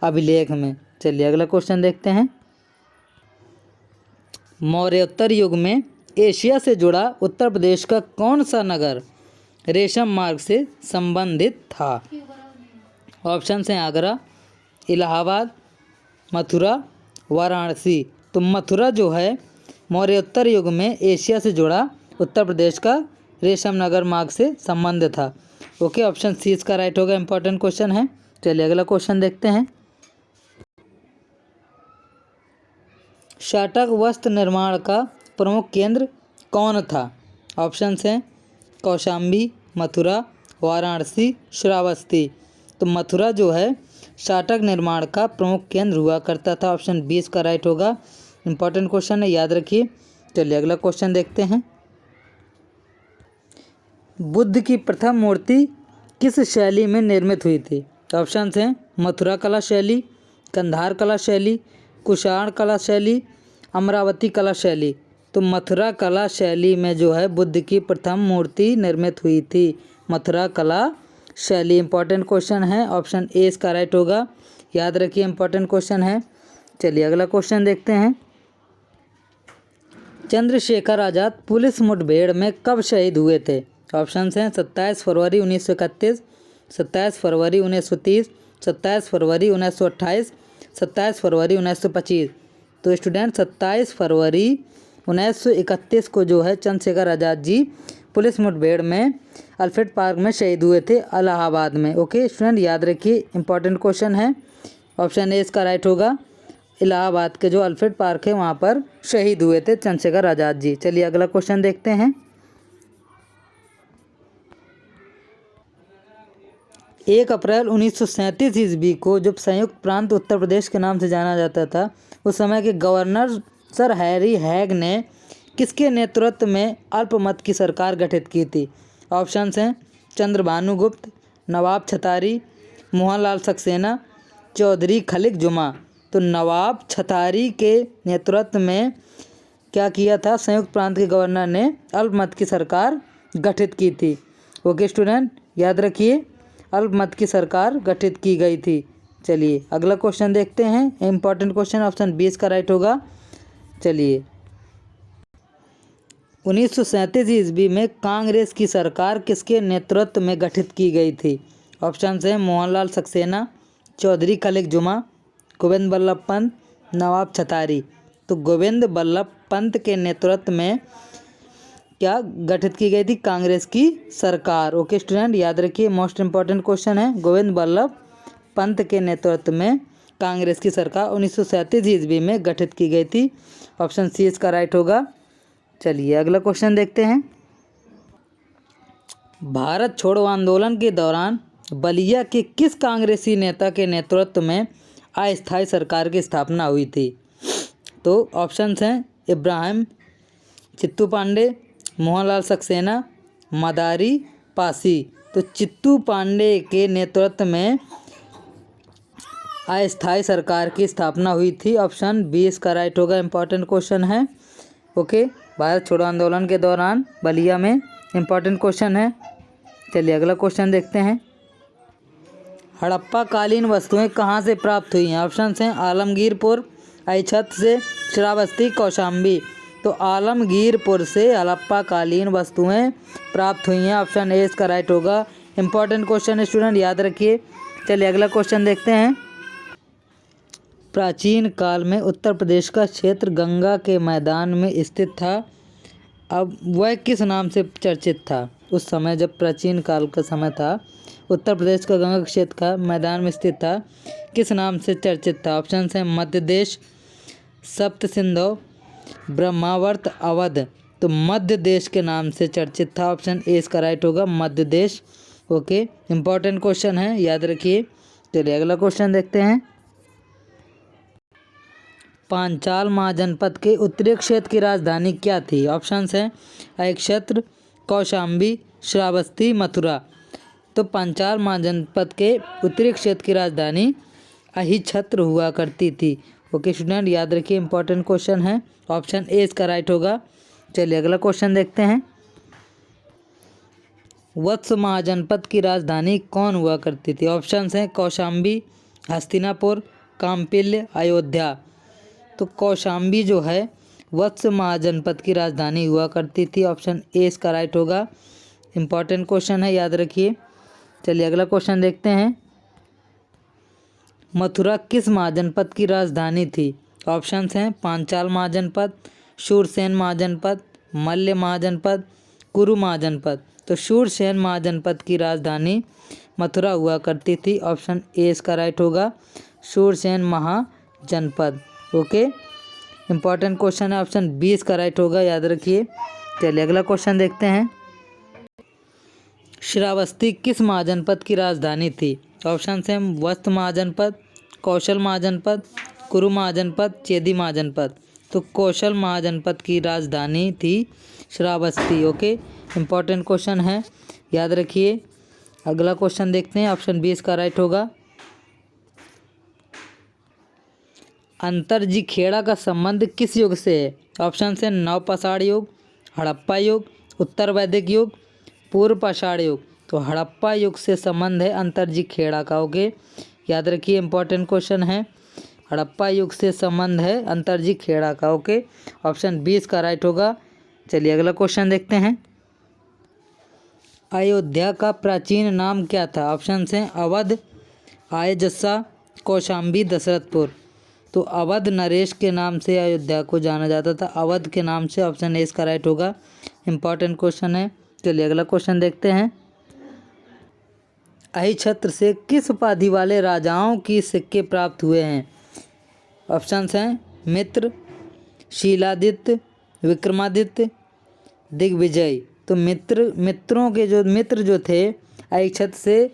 [SPEAKER 1] अभिलेख में। चलिए अगला क्वेश्चन देखते हैं। मौर्योत्तर युग में एशिया से जुड़ा उत्तर प्रदेश का कौन सा नगर रेशम मार्ग से संबंधित था? ऑप्शन हैं आगरा, इलाहाबाद, मथुरा, वाराणसी। तो मथुरा जो है मौर्योत्तर युग में एशिया से जुड़ा उत्तर प्रदेश का रेशम नगर मार्ग से संबंध था। ओके, ऑप्शन सी इसका राइट होगा। इंपॉर्टेंट क्वेश्चन है। चलिए अगला क्वेश्चन देखते हैं। शाटक वस्त्र निर्माण का प्रमुख केंद्र कौन था? ऑप्शंस हैं कौशाम्बी, मथुरा, वाराणसी, श्रावस्ती। तो मथुरा जो है शाटक निर्माण का प्रमुख केंद्र हुआ करता था। ऑप्शन बी इसका राइट होगा। इंपॉर्टेंट क्वेश्चन है, याद रखिए। चलिए अगला क्वेश्चन देखते हैं। बुद्ध की प्रथम मूर्ति किस शैली में निर्मित हुई थी? ऑप्शंस हैं मथुरा कला शैली, कंधार कला शैली, कुषाण कला शैली, अमरावती कला शैली। तो मथुरा कला शैली में जो है बुद्ध की प्रथम मूर्ति निर्मित हुई थी। मथुरा कला शैली। इंपॉर्टेंट क्वेश्चन है। ऑप्शन ए इसका राइट होगा, याद रखिए, इंपॉर्टेंट क्वेश्चन है। चलिए अगला क्वेश्चन देखते हैं। चंद्रशेखर आज़ाद पुलिस मुठभेड़ में कब शहीद हुए थे? ऑप्शंस हैं 27 फरवरी 1931, 27 फरवरी 1930, 27 फरवरी 1928, 27 फरवरी 1925। तो स्टूडेंट 27 फरवरी 1931 को जो है चंद्रशेखर आज़ाद जी पुलिस मुठभेड़ में अल्फ्रेड पार्क में शहीद हुए थे, इलाहाबाद में। ओके स्टूडेंट, याद रखिए, इंपॉर्टेंट क्वेश्चन है। ऑप्शन ए इसका राइट होगा। इलाहाबाद के जो अल्फ्रेड पार्क है वहाँ पर शहीद हुए थे चंद्रशेखर आज़ाद जी। चलिए अगला क्वेश्चन देखते हैं। 1 अप्रैल 1937 ईस्वी को जब संयुक्त प्रांत उत्तर प्रदेश के नाम से जाना जाता था, उस समय के गवर्नर सर हैरी हैग ने किसके नेतृत्व में अल्पमत की सरकार गठित की थी? ऑप्शंस हैं चंद्रभानु गुप्त, नवाब छतारी, मोहनलाल सक्सेना, चौधरी खलिक जुमा। तो नवाब छतारी के नेतृत्व में क्या किया था? संयुक्त प्रांत के गवर्नर ने अल्पमत की सरकार गठित की थी। ओके स्टूडेंट, याद रखिए, अल्पमत की सरकार गठित की गई थी। चलिए अगला क्वेश्चन देखते हैं। इंपॉर्टेंट क्वेश्चन, ऑप्शन 20 का राइट होगा। चलिए 1937 ईस्वी में कांग्रेस की सरकार किसके नेतृत्व में गठित की गई थी? ऑप्शन हैं मोहनलाल सक्सेना, चौधरी खलिक जुमा, गोविंद बल्लभ पंत, नवाब छतारी। तो गोविंद बल्लभ पंत के नेतृत्व में क्या गठित की गई थी? कांग्रेस की सरकार। ओके स्टूडेंट, याद रखिए, मोस्ट इंपॉर्टेंट क्वेश्चन है। गोविंद बल्लभ पंत के नेतृत्व में कांग्रेस की सरकार 1937 ईस्वी में गठित की गई थी। ऑप्शन सी इसका राइट होगा। चलिए अगला क्वेश्चन देखते हैं। भारत छोड़ो आंदोलन के दौरान बलिया के किस कांग्रेसी नेता के नेतृत्व में अस्थायी सरकार की स्थापना हुई थी? तो ऑप्शंस हैं इब्राहिम चित्तू पांडे, मोहनलाल सक्सेना, मदारी पासी। तो चित्तू पांडे के नेतृत्व में अस्थायी सरकार की स्थापना हुई थी। ऑप्शन बी इसका राइट होगा। इंपॉर्टेंट क्वेश्चन है। ओके, भारत छोड़ो आंदोलन के दौरान बलिया में इंपॉर्टेंट क्वेश्चन है। चलिए अगला क्वेश्चन देखते हैं। हड़प्पा कालीन वस्तुएं कहाँ से प्राप्त हुई हैं? ऑप्शन हैं आलमगीरपुर, अहिछत्र से, श्रावस्ती, कौशाम्बी। तो आलमगीरपुर से हड़प्पा कालीन वस्तुएं प्राप्त हुई हैं। ऑप्शन ए इसका राइट होगा। इंपॉर्टेंट क्वेश्चन है स्टूडेंट, याद रखिए। चलिए अगला क्वेश्चन देखते हैं। प्राचीन काल में उत्तर प्रदेश का क्षेत्र गंगा के मैदान में स्थित था। अब वह किस नाम से चर्चित था? उस समय जब प्राचीन काल का समय था, उत्तर प्रदेश का गंगा क्षेत्र का मैदान में स्थित था, किस नाम से चर्चित था? ऑप्शन हैं मध्य देश, सप्त सिंधु, ब्रह्मावर्त, अवध। तो मध्य देश के नाम से चर्चित था। ऑप्शन ए इसका राइट होगा, मध्य देश। ओके, इंपॉर्टेंट क्वेश्चन है, याद रखिए। चलिए अगला क्वेश्चन देखते हैं। पांचाल महाजनपद के उत्तरी क्षेत्र की राजधानी क्या थी? ऑप्शंस हैं अहिछत्र, कौशाम्बी, श्रावस्ती, मथुरा। तो पांचाल महाजनपद के उत्तरी क्षेत्र की राजधानी अहिछत्र हुआ करती थी। ओके स्टूडेंट, याद रखिए, इंपॉर्टेंट क्वेश्चन है। ऑप्शन ए इसका राइट होगा। चलिए अगला क्वेश्चन देखते हैं। वत्स महाजनपद की राजधानी कौन हुआ करती थी? ऑप्शंस हैं कौशाम्बी, हस्तिनापुर, काम्पिल्य, अयोध्या। तो कौशाम्बी जो है वत्स महाजनपद की राजधानी हुआ करती थी। ऑप्शन ए इसका राइट होगा। इंपॉर्टेंट क्वेश्चन है, याद रखिए। चलिए अगला क्वेश्चन देखते हैं। मथुरा किस महाजनपद की राजधानी थी? ऑप्शंस हैं पांचाल महाजनपद, शूरसेन महाजनपद, मल्ल महाजनपद, कुरु महाजनपद। तो शूरसेन महाजनपद की राजधानी मथुरा हुआ करती थी। ऑप्शन ए इसका राइट होगा, शूरसेन महाजनपद। ओके, इंपॉर्टेंट क्वेश्चन है। ऑप्शन बी इसका राइट होगा, याद रखिए। चलिए अगला क्वेश्चन देखते हैं। श्रावस्ती किस महाजनपद की राजधानी थी? ऑप्शन हैं वस्त महाजनपद, कौशल महाजनपद, कुरु महाजनपद, चेदी महाजनपद। तो कौशल महाजनपद की राजधानी थी श्रावस्ती। ओके, इंपॉर्टेंट क्वेश्चन है, याद रखिए। अगला क्वेश्चन देखते हैं। ऑप्शन बी इसका राइट होगा। अंतरजी खेड़ा का संबंध किस युग से है? ऑप्शन हैं नवपाषाण युग, हड़प्पा युग, उत्तर वैदिक युग, पूर्व पाषाण युग। तो हड़प्पा युग से संबंध है अंतरजी खेड़ा का। ओके, याद रखिए, इंपॉर्टेंट क्वेश्चन है। हड़प्पा युग से संबंध है अंतरजी खेड़ा का। ओके, ऑप्शन बी इसका राइट होगा। चलिए अगला क्वेश्चन देखते हैं। अयोध्या का प्राचीन नाम क्या था? ऑप्शन हैं अवध, आयजस्सा, कौशाम्बी, दशरथपुर। तो अवध नरेश के नाम से अयोध्या को जाना जाता था, अवध के नाम से। ऑप्शन ए इसका राइट होगा। इंपॉर्टेंट क्वेश्चन है। चलिए अगला क्वेश्चन देखते हैं। अहिछत्र से किस उपाधि वाले राजाओं की सिक्के प्राप्त हुए हैं? ऑप्शंस हैं मित्र, शीलादित्य, विक्रमादित्य, दिग्विजय। तो मित्र जो थे अहिछत्र से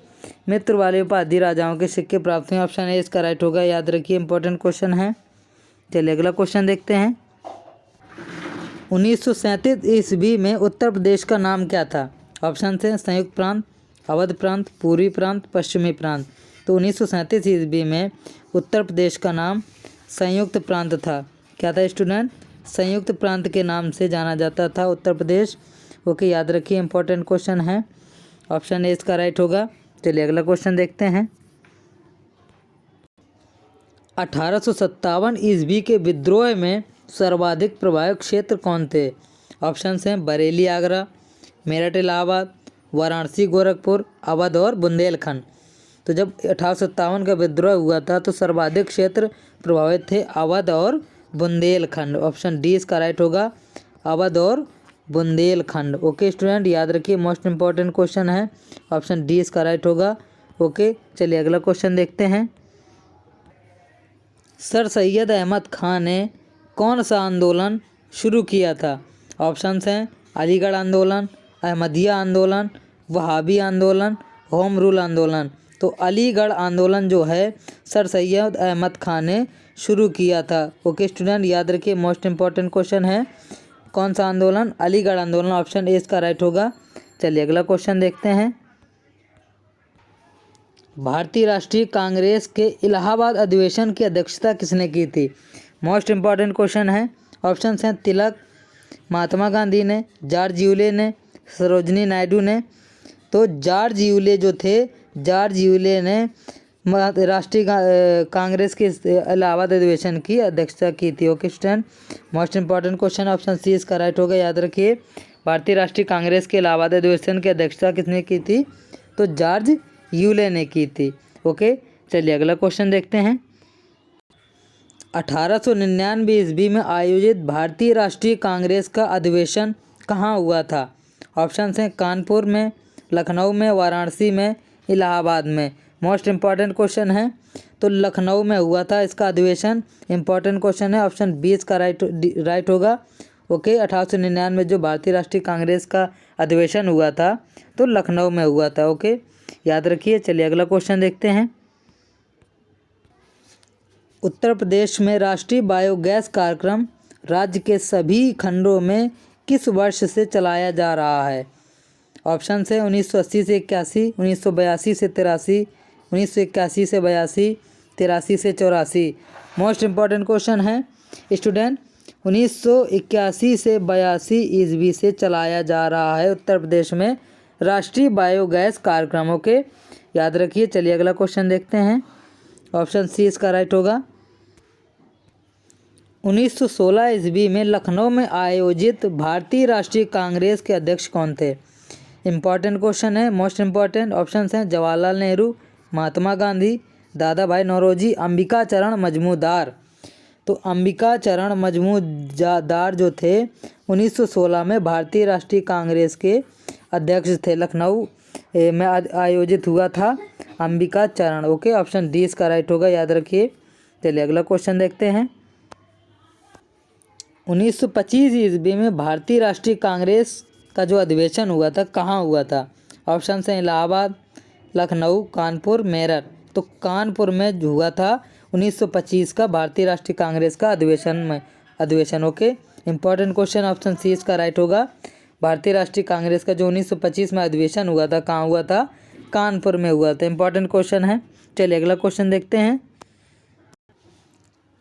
[SPEAKER 1] मित्र वाले उपाधि राजाओं के सिक्के प्राप्त हुए। ऑप्शन ए इसका राइट होगा, याद रखिए, इंपॉर्टेंट क्वेश्चन है। चलिए अगला क्वेश्चन देखते हैं। 1937 ईस्वी में उत्तर प्रदेश का नाम क्या था? ऑप्शन हैं संयुक्त प्रांत, अवध प्रांत, पूर्वी प्रांत, पश्चिमी प्रांत। तो 1937 ईस्वी में उत्तर प्रदेश का नाम संयुक्त प्रांत था। क्या था स्टूडेंट? संयुक्त प्रांत के नाम से जाना जाता था उत्तर प्रदेश। ओके, याद रखिए, इंपॉर्टेंट क्वेश्चन है। ऑप्शन ए इसका राइट होगा। चलिए अगला क्वेश्चन देखते हैं। 1857 ईस्वी के विद्रोह में सर्वाधिक प्रभावित क्षेत्र कौन थे? ऑप्शन हैं बरेली आगरा, मेरठ इलाहाबाद, वाराणसी गोरखपुर, अवध और बुंदेलखंड। तो जब 1857 का विद्रोह हुआ था तो सर्वाधिक क्षेत्र प्रभावित थे अवध और बुंदेलखंड। ऑप्शन डी इसका राइट होगा, अवध और बुंदेलखंड। ओके स्टूडेंट, याद रखिए, मोस्ट इंपॉर्टेंट क्वेश्चन है। ऑप्शन डी इसका राइट होगा। ओके, चलिए अगला क्वेश्चन देखते हैं। सर सैयद अहमद खान ने कौन सा आंदोलन शुरू किया था? ऑप्शंस हैं अलीगढ़ आंदोलन, अहमदिया आंदोलन, वहाबी आंदोलन, होम रूल आंदोलन। तो अलीगढ़ आंदोलन जो है सर सैयद अहमद खान ने शुरू किया था। ओके स्टूडेंट, याद रखिए, मोस्ट इंपॉर्टेंट क्वेश्चन है। कौन सा आंदोलन? अलीगढ़ आंदोलन। ऑप्शन ए इसका राइट होगा। चलिए अगला क्वेश्चन देखते हैं। भारतीय राष्ट्रीय कांग्रेस के इलाहाबाद अधिवेशन की अध्यक्षता किसने की थी? मोस्ट इम्पॉर्टेंट क्वेश्चन है। ऑप्शंस हैं तिलक, महात्मा गांधी ने, जॉर्ज यूले ने, सरोजनी नायडू ने। तो जॉर्ज यूले जो थे, जॉर्ज यूले ने राष्ट्रीय कांग्रेस के इलाहाबाद अधिवेशन की अध्यक्षता की थी। Okay student, most important question option C इसका राइट होगा, याद रखिए। भारतीय राष्ट्रीय कांग्रेस के इलाहाबाद अधिवेशन की अध्यक्षता किसने की थी? तो जॉर्ज यूले ने की थी। ओके, चलिए अगला क्वेश्चन देखते हैं। 1899 ईस्वी में आयोजित भारतीय राष्ट्रीय कांग्रेस का अधिवेशन कहाँ हुआ था? ऑप्शन हैं कानपुर में, लखनऊ में, वाराणसी में, इलाहाबाद में। मोस्ट इम्पॉर्टेंट क्वेश्चन है, तो लखनऊ में हुआ था इसका अधिवेशन। इम्पॉर्टेंट क्वेश्चन है, ऑप्शन बी इसका राइट होगा। ओके, 1899 में जो भारतीय राष्ट्रीय कांग्रेस का अधिवेशन हुआ था तो लखनऊ में हुआ था। ओके, याद रखिए। चलिए अगला क्वेश्चन देखते हैं। उत्तर प्रदेश में राष्ट्रीय बायोगैस कार्यक्रम राज्य के सभी खंडों में किस वर्ष से चलाया जा रहा है? ऑप्शन है 1980 से 81, 1982 से 83, 1981 से 82, 83 से 84। मोस्ट इम्पॉर्टेंट क्वेश्चन है स्टूडेंट, 1981 से 82 ईस्वी से चलाया जा रहा है उत्तर प्रदेश में राष्ट्रीय बायोगैस कार्यक्रमों के, याद रखिए। चलिए अगला क्वेश्चन देखते हैं। ऑप्शन सी इसका राइट होगा। 1916 ईस्वी में लखनऊ में आयोजित भारतीय राष्ट्रीय कांग्रेस के अध्यक्ष कौन थे? इम्पॉर्टेंट क्वेश्चन है, मोस्ट इम्पॉर्टेंट। ऑप्शंस हैं जवाहरलाल नेहरू, महात्मा गांधी, दादा भाई नौरोजी, अंबिका चरण मजमूदार। तो अंबिका चरण मजमूदार जो थे 1916 में भारतीय राष्ट्रीय कांग्रेस के अध्यक्ष थे। लखनऊ में आयोजित हुआ था अंबिका चरण। ओके, ऑप्शन डी इसका राइट होगा, याद रखिए। चलिए अगला क्वेश्चन देखते हैं। 1925 ईस्वी में भारतीय राष्ट्रीय कांग्रेस का जो अधिवेशन हुआ था कहाँ हुआ था? ऑप्शन हैं इलाहाबाद, लखनऊ, कानपुर, मेरठ। तो कानपुर में हुआ था 1925 का भारतीय राष्ट्रीय कांग्रेस का अधिवेशन। Okay, important question, option C इसका राइट होगा। भारतीय राष्ट्रीय कांग्रेस का जो 1925 में अधिवेशन हुआ था कहाँ हुआ था? कानपुर में हुआ था। इंपॉर्टेंट क्वेश्चन है। चलिए अगला क्वेश्चन देखते हैं।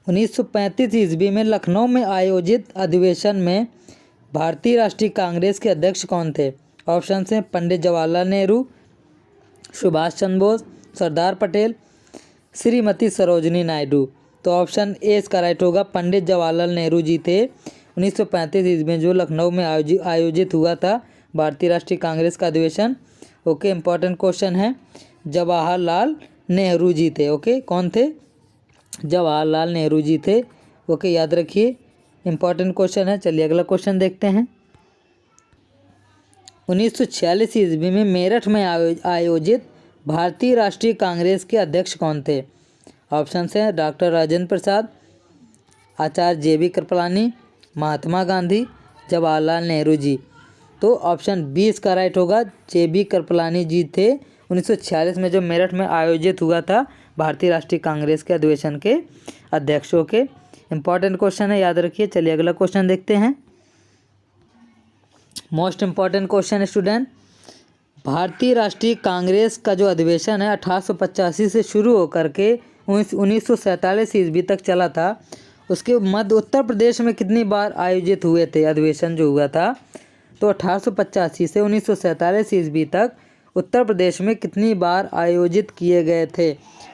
[SPEAKER 1] 1935 ईस्वी में लखनऊ में आयोजित अधिवेशन में भारतीय राष्ट्रीय कांग्रेस के अध्यक्ष कौन थे? ऑप्शन हैं पंडित जवाहरलाल नेहरू, सुभाष चंद्र बोस, सरदार पटेल, श्रीमती सरोजनी नायडू। तो ऑप्शन ए इसका राइट होगा, पंडित जवाहरलाल नेहरू जी थे। 1935 ईस्वी में जो लखनऊ में आयोजित हुआ था भारतीय राष्ट्रीय कांग्रेस का अधिवेशन। ओके, इंपॉर्टेंट क्वेश्चन है, जवाहरलाल नेहरू जी थे। ओके, कौन थे? जवाहरलाल नेहरू जी थे। ओके, याद रखिए, इंपॉर्टेंट क्वेश्चन है। चलिए अगला क्वेश्चन देखते हैं। 1946 ईस्वी में मेरठ में आयोजित भारतीय राष्ट्रीय कांग्रेस के अध्यक्ष कौन थे? ऑप्शन हैं डॉक्टर राजेंद्र प्रसाद, आचार्य JB कृपलानी, महात्मा गांधी, जवाहरलाल नेहरू जी। तो ऑप्शन बी इसका राइट होगा, JB कृपलानी जी थे। 1946 में जो मेरठ में आयोजित हुआ था भारतीय राष्ट्रीय कांग्रेस के अधिवेशन के अध्यक्षों के। इंपॉर्टेंट क्वेश्चन है, याद रखिए। चलिए अगला क्वेश्चन देखते हैं। मोस्ट इम्पॉर्टेंट क्वेश्चन स्टूडेंट, भारतीय राष्ट्रीय कांग्रेस का जो अधिवेशन है 1885 से शुरू होकर के 1947 ईस्वी तक चला था, उसके मध्य उत्तर प्रदेश में कितनी बार आयोजित हुए थे अधिवेशन जो हुआ था? तो 1885 से 1947 ईस्वी तक उत्तर प्रदेश में कितनी बार आयोजित किए गए थे?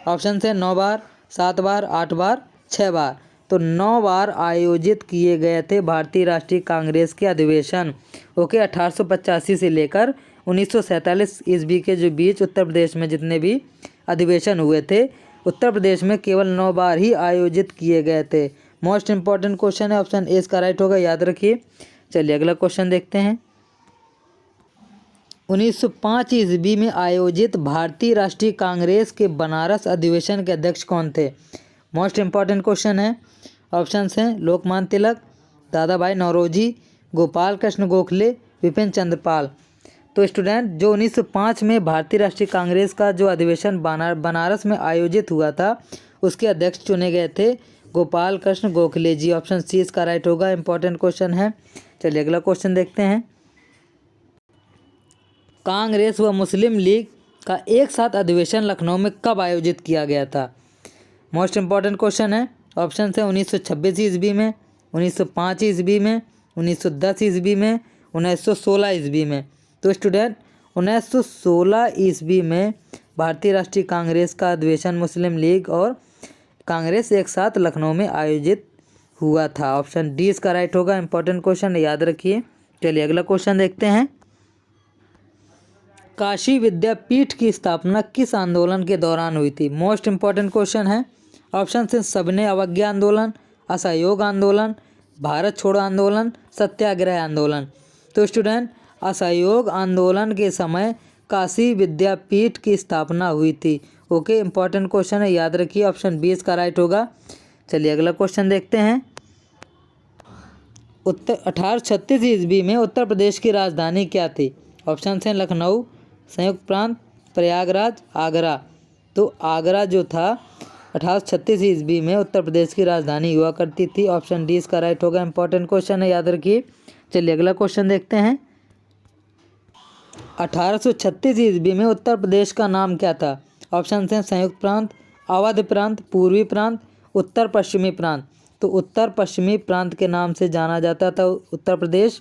[SPEAKER 1] ऑप्शन है 9 बार, 7 बार, 8 बार, 6 बार। तो 9 बार आयोजित किए गए थे भारतीय राष्ट्रीय कांग्रेस के अधिवेशन। ओके, 1885 से लेकर 1947 ईस्वी के जो बीच उत्तर प्रदेश में जितने भी अधिवेशन हुए थे, उत्तर प्रदेश में केवल 9 बार ही आयोजित किए गए थे। मोस्ट इम्पॉर्टेंट क्वेश्चन है, ऑप्शन ए इसका राइट होगा, याद रखिए। चलिए अगला क्वेश्चन देखते हैं। 1905 ईस्वी में आयोजित भारतीय राष्ट्रीय कांग्रेस के बनारस अधिवेशन के अध्यक्ष कौन थे? मोस्ट इम्पॉर्टेंट क्वेश्चन है। ऑप्शंस हैं लोकमान्य तिलक, दादा भाई नौरोजी, गोपाल कृष्ण गोखले, विपिन चंद्र पाल। तो स्टूडेंट, जो 1905 में भारतीय राष्ट्रीय कांग्रेस का जो अधिवेशन बनारस में आयोजित हुआ था उसके अध्यक्ष चुने गए थे गोपाल कृष्ण गोखले जी। ऑप्शन सी इसका राइट होगा। इंपॉर्टेंट क्वेश्चन है। चलिए अगला क्वेश्चन देखते हैं। कांग्रेस व मुस्लिम लीग का एक साथ अधिवेशन लखनऊ में कब आयोजित किया गया था? मोस्ट इम्पॉर्टेंट क्वेश्चन है। ऑप्शन है 1926 ईस्वी में, 1905 ईस्वी में, 1910 ईस्वी में, 1916 ईस्वी में। तो स्टूडेंट 1916 ईस्वी में भारतीय राष्ट्रीय कांग्रेस का अधिवेशन मुस्लिम लीग और कांग्रेस एक साथ लखनऊ में आयोजित हुआ था। ऑप्शन डी इसका राइट होगा। इंपॉर्टेंट क्वेश्चन याद रखिए। चलिए अगला क्वेश्चन देखते हैं। काशी विद्यापीठ की स्थापना किस आंदोलन के दौरान हुई थी? मोस्ट इम्पॉर्टेंट क्वेश्चन है। ऑप्शन है सबने अवज्ञा आंदोलन, असहयोग आंदोलन, भारत छोड़ो आंदोलन, सत्याग्रह आंदोलन। तो स्टूडेंट असहयोग आंदोलन के समय काशी विद्यापीठ की स्थापना हुई थी। ओके, इंपॉर्टेंट क्वेश्चन है, याद रखिए। ऑप्शन बी इसका राइट होगा। चलिए अगला क्वेश्चन देखते हैं। 1836 ईस्वी में उत्तर प्रदेश की राजधानी क्या थी? ऑप्शन हैं लखनऊ, संयुक्त प्रांत, प्रयागराज, आगरा। तो आगरा जो था 1836 ईस्वी में उत्तर प्रदेश की राजधानी हुआ करती थी। ऑप्शन डी इसका राइट होगा। इंपॉर्टेंट क्वेश्चन है, याद रखिए। चलिए अगला क्वेश्चन देखते हैं। 1836 ईस्वी में उत्तर प्रदेश का नाम क्या था? ऑप्शन हैं संयुक्त प्रांत, अवध प्रांत, पूर्वी प्रांत, उत्तर पश्चिमी प्रांत। तो उत्तर पश्चिमी प्रांत के नाम से जाना जाता था उत्तर प्रदेश।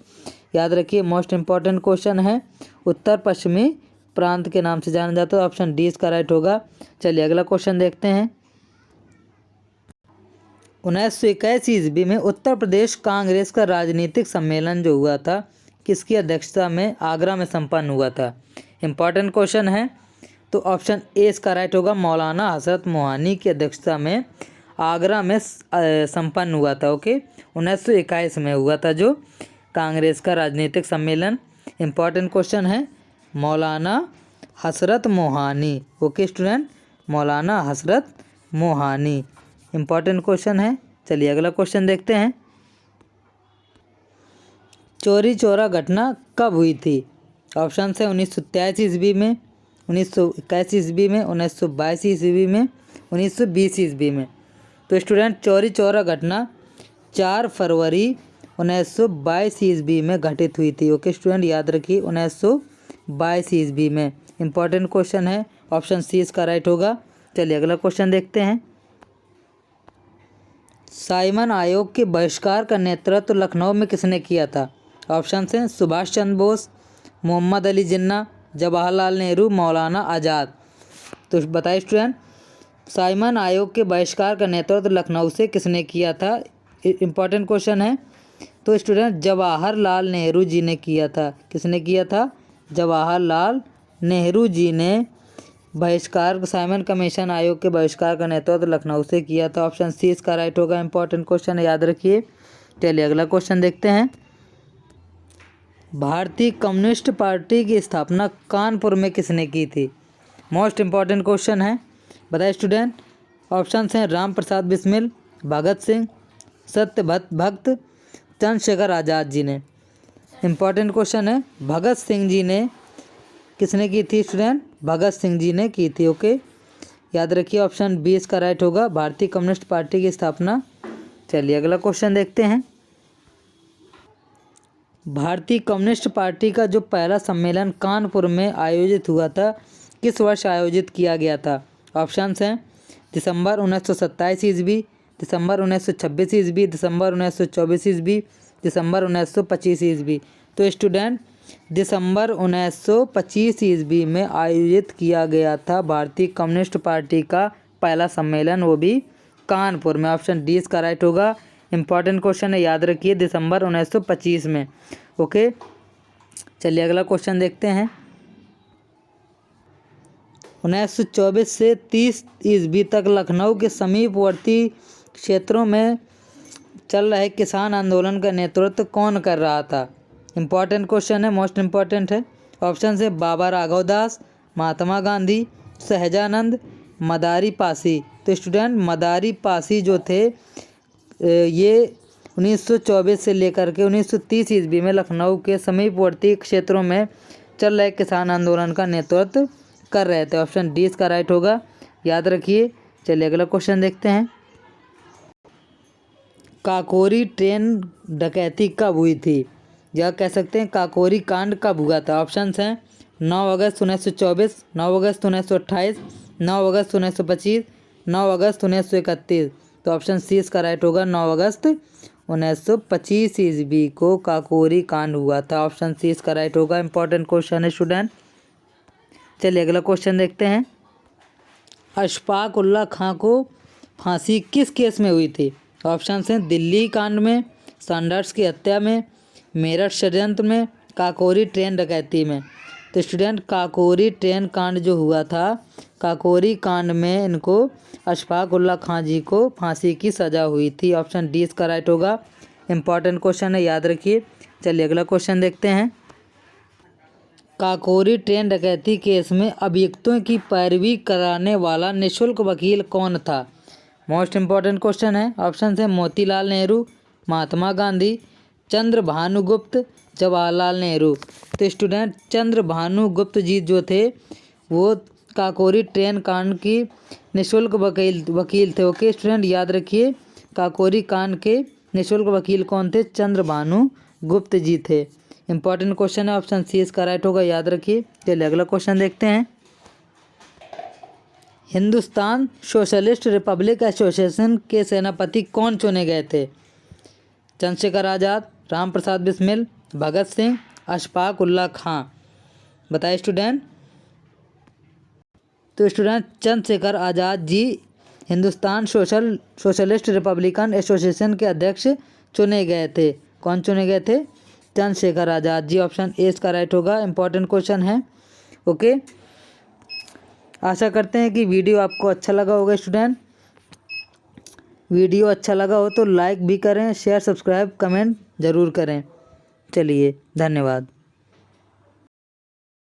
[SPEAKER 1] याद रखिए, मोस्ट इम्पॉर्टेंट क्वेश्चन है। उत्तर पश्चिमी प्रांत के नाम से जाना जाता है। ऑप्शन डी इसका राइट होगा। चलिए अगला क्वेश्चन देखते हैं। 1921 ईस्वी में उत्तर प्रदेश कांग्रेस का राजनीतिक सम्मेलन जो हुआ था किसकी अध्यक्षता में आगरा में संपन्न हुआ था? इंपॉर्टेंट क्वेश्चन है। तो ऑप्शन ए इसका राइट होगा। मौलाना हजरत मोहानी की अध्यक्षता में आगरा में संपन्न हुआ था। ओके, 1921 में हुआ था जो कांग्रेस का राजनीतिक सम्मेलन। इंपॉर्टेंट क्वेश्चन है, मौलाना हजरत मोहानी। ओके स्टूडेंट, मौलाना हजरत मोहानी इंपॉर्टेंट क्वेश्चन है। चलिए अगला क्वेश्चन देखते हैं। चौरी चौरा घटना कब हुई थी? ऑप्शन है 1923 ईस्वी में, 1921 ईस्वी में, 1922 ईस्वी में, 1920 ईस्वी में। तो स्टूडेंट चौरी चौरा घटना 4 फरवरी 1922 ईस्वी में घटित हुई थी। ओके स्टूडेंट, याद रखिए 1922 ईस्वी में। इंपॉर्टेंट क्वेश्चन है। ऑप्शन सी इसका राइट होगा। चलिए अगला क्वेश्चन देखते हैं। साइमन आयोग के बहिष्कार का नेतृत्व लखनऊ में किसने किया था? ऑप्शन हैं सुभाष चंद्र बोस, मोहम्मद अली जिन्ना, जवाहरलाल नेहरू, मौलाना आज़ाद। तो बताइए स्टूडेंट, साइमन आयोग के बहिष्कार का नेतृत्व लखनऊ से किसने किया था? इंपॉर्टेंट क्वेश्चन है। तो स्टूडेंट जवाहरलाल नेहरू जी ने किया था। किसने किया था? जवाहरलाल नेहरू जी ने बहिष्कार साइमन कमीशन आयोग के बहिष्कार का नेतृत्व लखनऊ से किया था। ऑप्शन सी इसका राइट होगा। इंपॉर्टेंट क्वेश्चन है, याद रखिए। चलिए अगला क्वेश्चन देखते हैं। भारतीय कम्युनिस्ट पार्टी की स्थापना कानपुर में किसने की थी? मोस्ट इम्पॉर्टेंट क्वेश्चन है, बताइए स्टूडेंट। ऑप्शन हैं राम प्रसाद बिस्मिल, भगत सिंह, सत्य भक्त, चंद्रशेखर आज़ाद जी ने। इंपॉर्टेंट क्वेश्चन है, भगत सिंह जी ने किसने की थी स्टूडेंट? भगत सिंह जी ने की थी। ओके, याद रखिए। ऑप्शन बी इसका राइट होगा, भारतीय कम्युनिस्ट पार्टी की स्थापना। चलिए अगला क्वेश्चन देखते हैं। भारतीय कम्युनिस्ट पार्टी का जो पहला सम्मेलन कानपुर में आयोजित हुआ था किस वर्ष आयोजित किया गया था? ऑप्शन हैं दिसंबर 1927 ईस्वी, दिसंबर 1926 ईस्वी, दिसंबर 1924 ईस्वी, दिसंबर 1925 ईस्वी। तो स्टूडेंट दिसंबर 1925 ईस्वी में आयोजित किया गया था भारतीय कम्युनिस्ट पार्टी का पहला सम्मेलन, वो भी कानपुर में। ऑप्शन डी इसका राइट होगा। इंपॉर्टेंट क्वेश्चन है, याद रखिए, दिसंबर 1925 में। ओके, चलिए अगला क्वेश्चन देखते हैं। 1924 से 30 ईस्वी तक लखनऊ के समीपवर्ती क्षेत्रों में चल रहे किसान आंदोलन का नेतृत्व कौन कर रहा था? इंपॉर्टेंट क्वेश्चन है, मोस्ट इम्पॉर्टेंट है। ऑप्शन है बाबा राघव दास, महात्मा गांधी, सहजानंद, मदारी पासी। तो स्टूडेंट मदारी पासी जो थे ये 1924 से लेकर के 1930 ईस्वी में लखनऊ के समीपवर्ती क्षेत्रों में चल रहे किसान आंदोलन का नेतृत्व कर रहे थे। ऑप्शन डी इसका राइट होगा, याद रखिए। चलिए अगला क्वेश्चन देखते हैं। काकोरी ट्रेन डकैती कब हुई थी, या कह सकते हैं काकोरी कांड कब हुआ था? ऑप्शंस हैं 9 अगस्त 1924, 9 अगस्त 1928, 9 अगस्त 1925, 9 अगस्त 1931। तो ऑप्शन सी इसका राइट होगा, 9 अगस्त 1925 ईस्वी को काकोरी कांड हुआ था। ऑप्शन सी इसका राइट होगा। इंपॉर्टेंट क्वेश्चन है स्टूडेंट। चलिए अगला क्वेश्चन देखते हैं। अशफाक उल्ला खां को फांसी किस केस में हुई थी? ऑप्शन हैं दिल्ली कांड में, सैंडर्स की हत्या में, मेरठ षड्यंत्र में, काकोरी ट्रेन डकैती में। तो स्टूडेंट काकोरी ट्रेन कांड जो हुआ था, काकोरी कांड में इनको अशफाक उल्ला खां जी को फांसी की सज़ा हुई थी। ऑप्शन डी इसका राइट होगा। इंपॉर्टेंट क्वेश्चन है, याद रखिए। चलिए अगला क्वेश्चन देखते हैं। काकोरी ट्रेन डकैती केस में अभियुक्तों की पैरवी कराने वाला निःशुल्क वकील कौन था? मोस्ट इम्पॉर्टेंट क्वेश्चन है। ऑप्शन है मोतीलाल नेहरू, महात्मा गांधी, चंद्र भानुगुप्त, जवाहरलाल नेहरू। तो स्टूडेंट चंद्र भानुगुप्त जी जो थे वो काकोरी ट्रेन कांड की निःशुल्क वकील थे। ओके स्टूडेंट, याद रखिए काकोरी कांड के निःशुल्क वकील कौन थे? चंद्र भानुगुप्त जी थे। इंपॉर्टेंट क्वेश्चन है, ऑप्शन सी इसका राइट होगा, याद रखिए। चलिए अगला क्वेश्चन देखते हैं। हिंदुस्तान सोशलिस्ट रिपब्लिक एसोसिएशन के सेनापति कौन चुने गए थे? चंद्रशेखर आज़ाद, राम प्रसाद बिस्मिल, भगत सिंह, अशफाक उल्ला खां। बताइए स्टूडेंट। तो student Chandrashekhar Azad ji Hindustan socialist Republican association के अध्यक्ष चुने गए थे। कौन चुने गए थे? चंद्रशेखर आज़ाद जी। ऑप्शन ए इसका राइट होगा। इंपॉर्टेंट क्वेश्चन है। ओके, आशा करते हैं कि वीडियो आपको अच्छा लगा होगा स्टूडेंट। वीडियो अच्छा लगा हो तो लाइक भी करें, शेयर, सब्सक्राइब, कमेंट ज़रूर करें। चलिए धन्यवाद।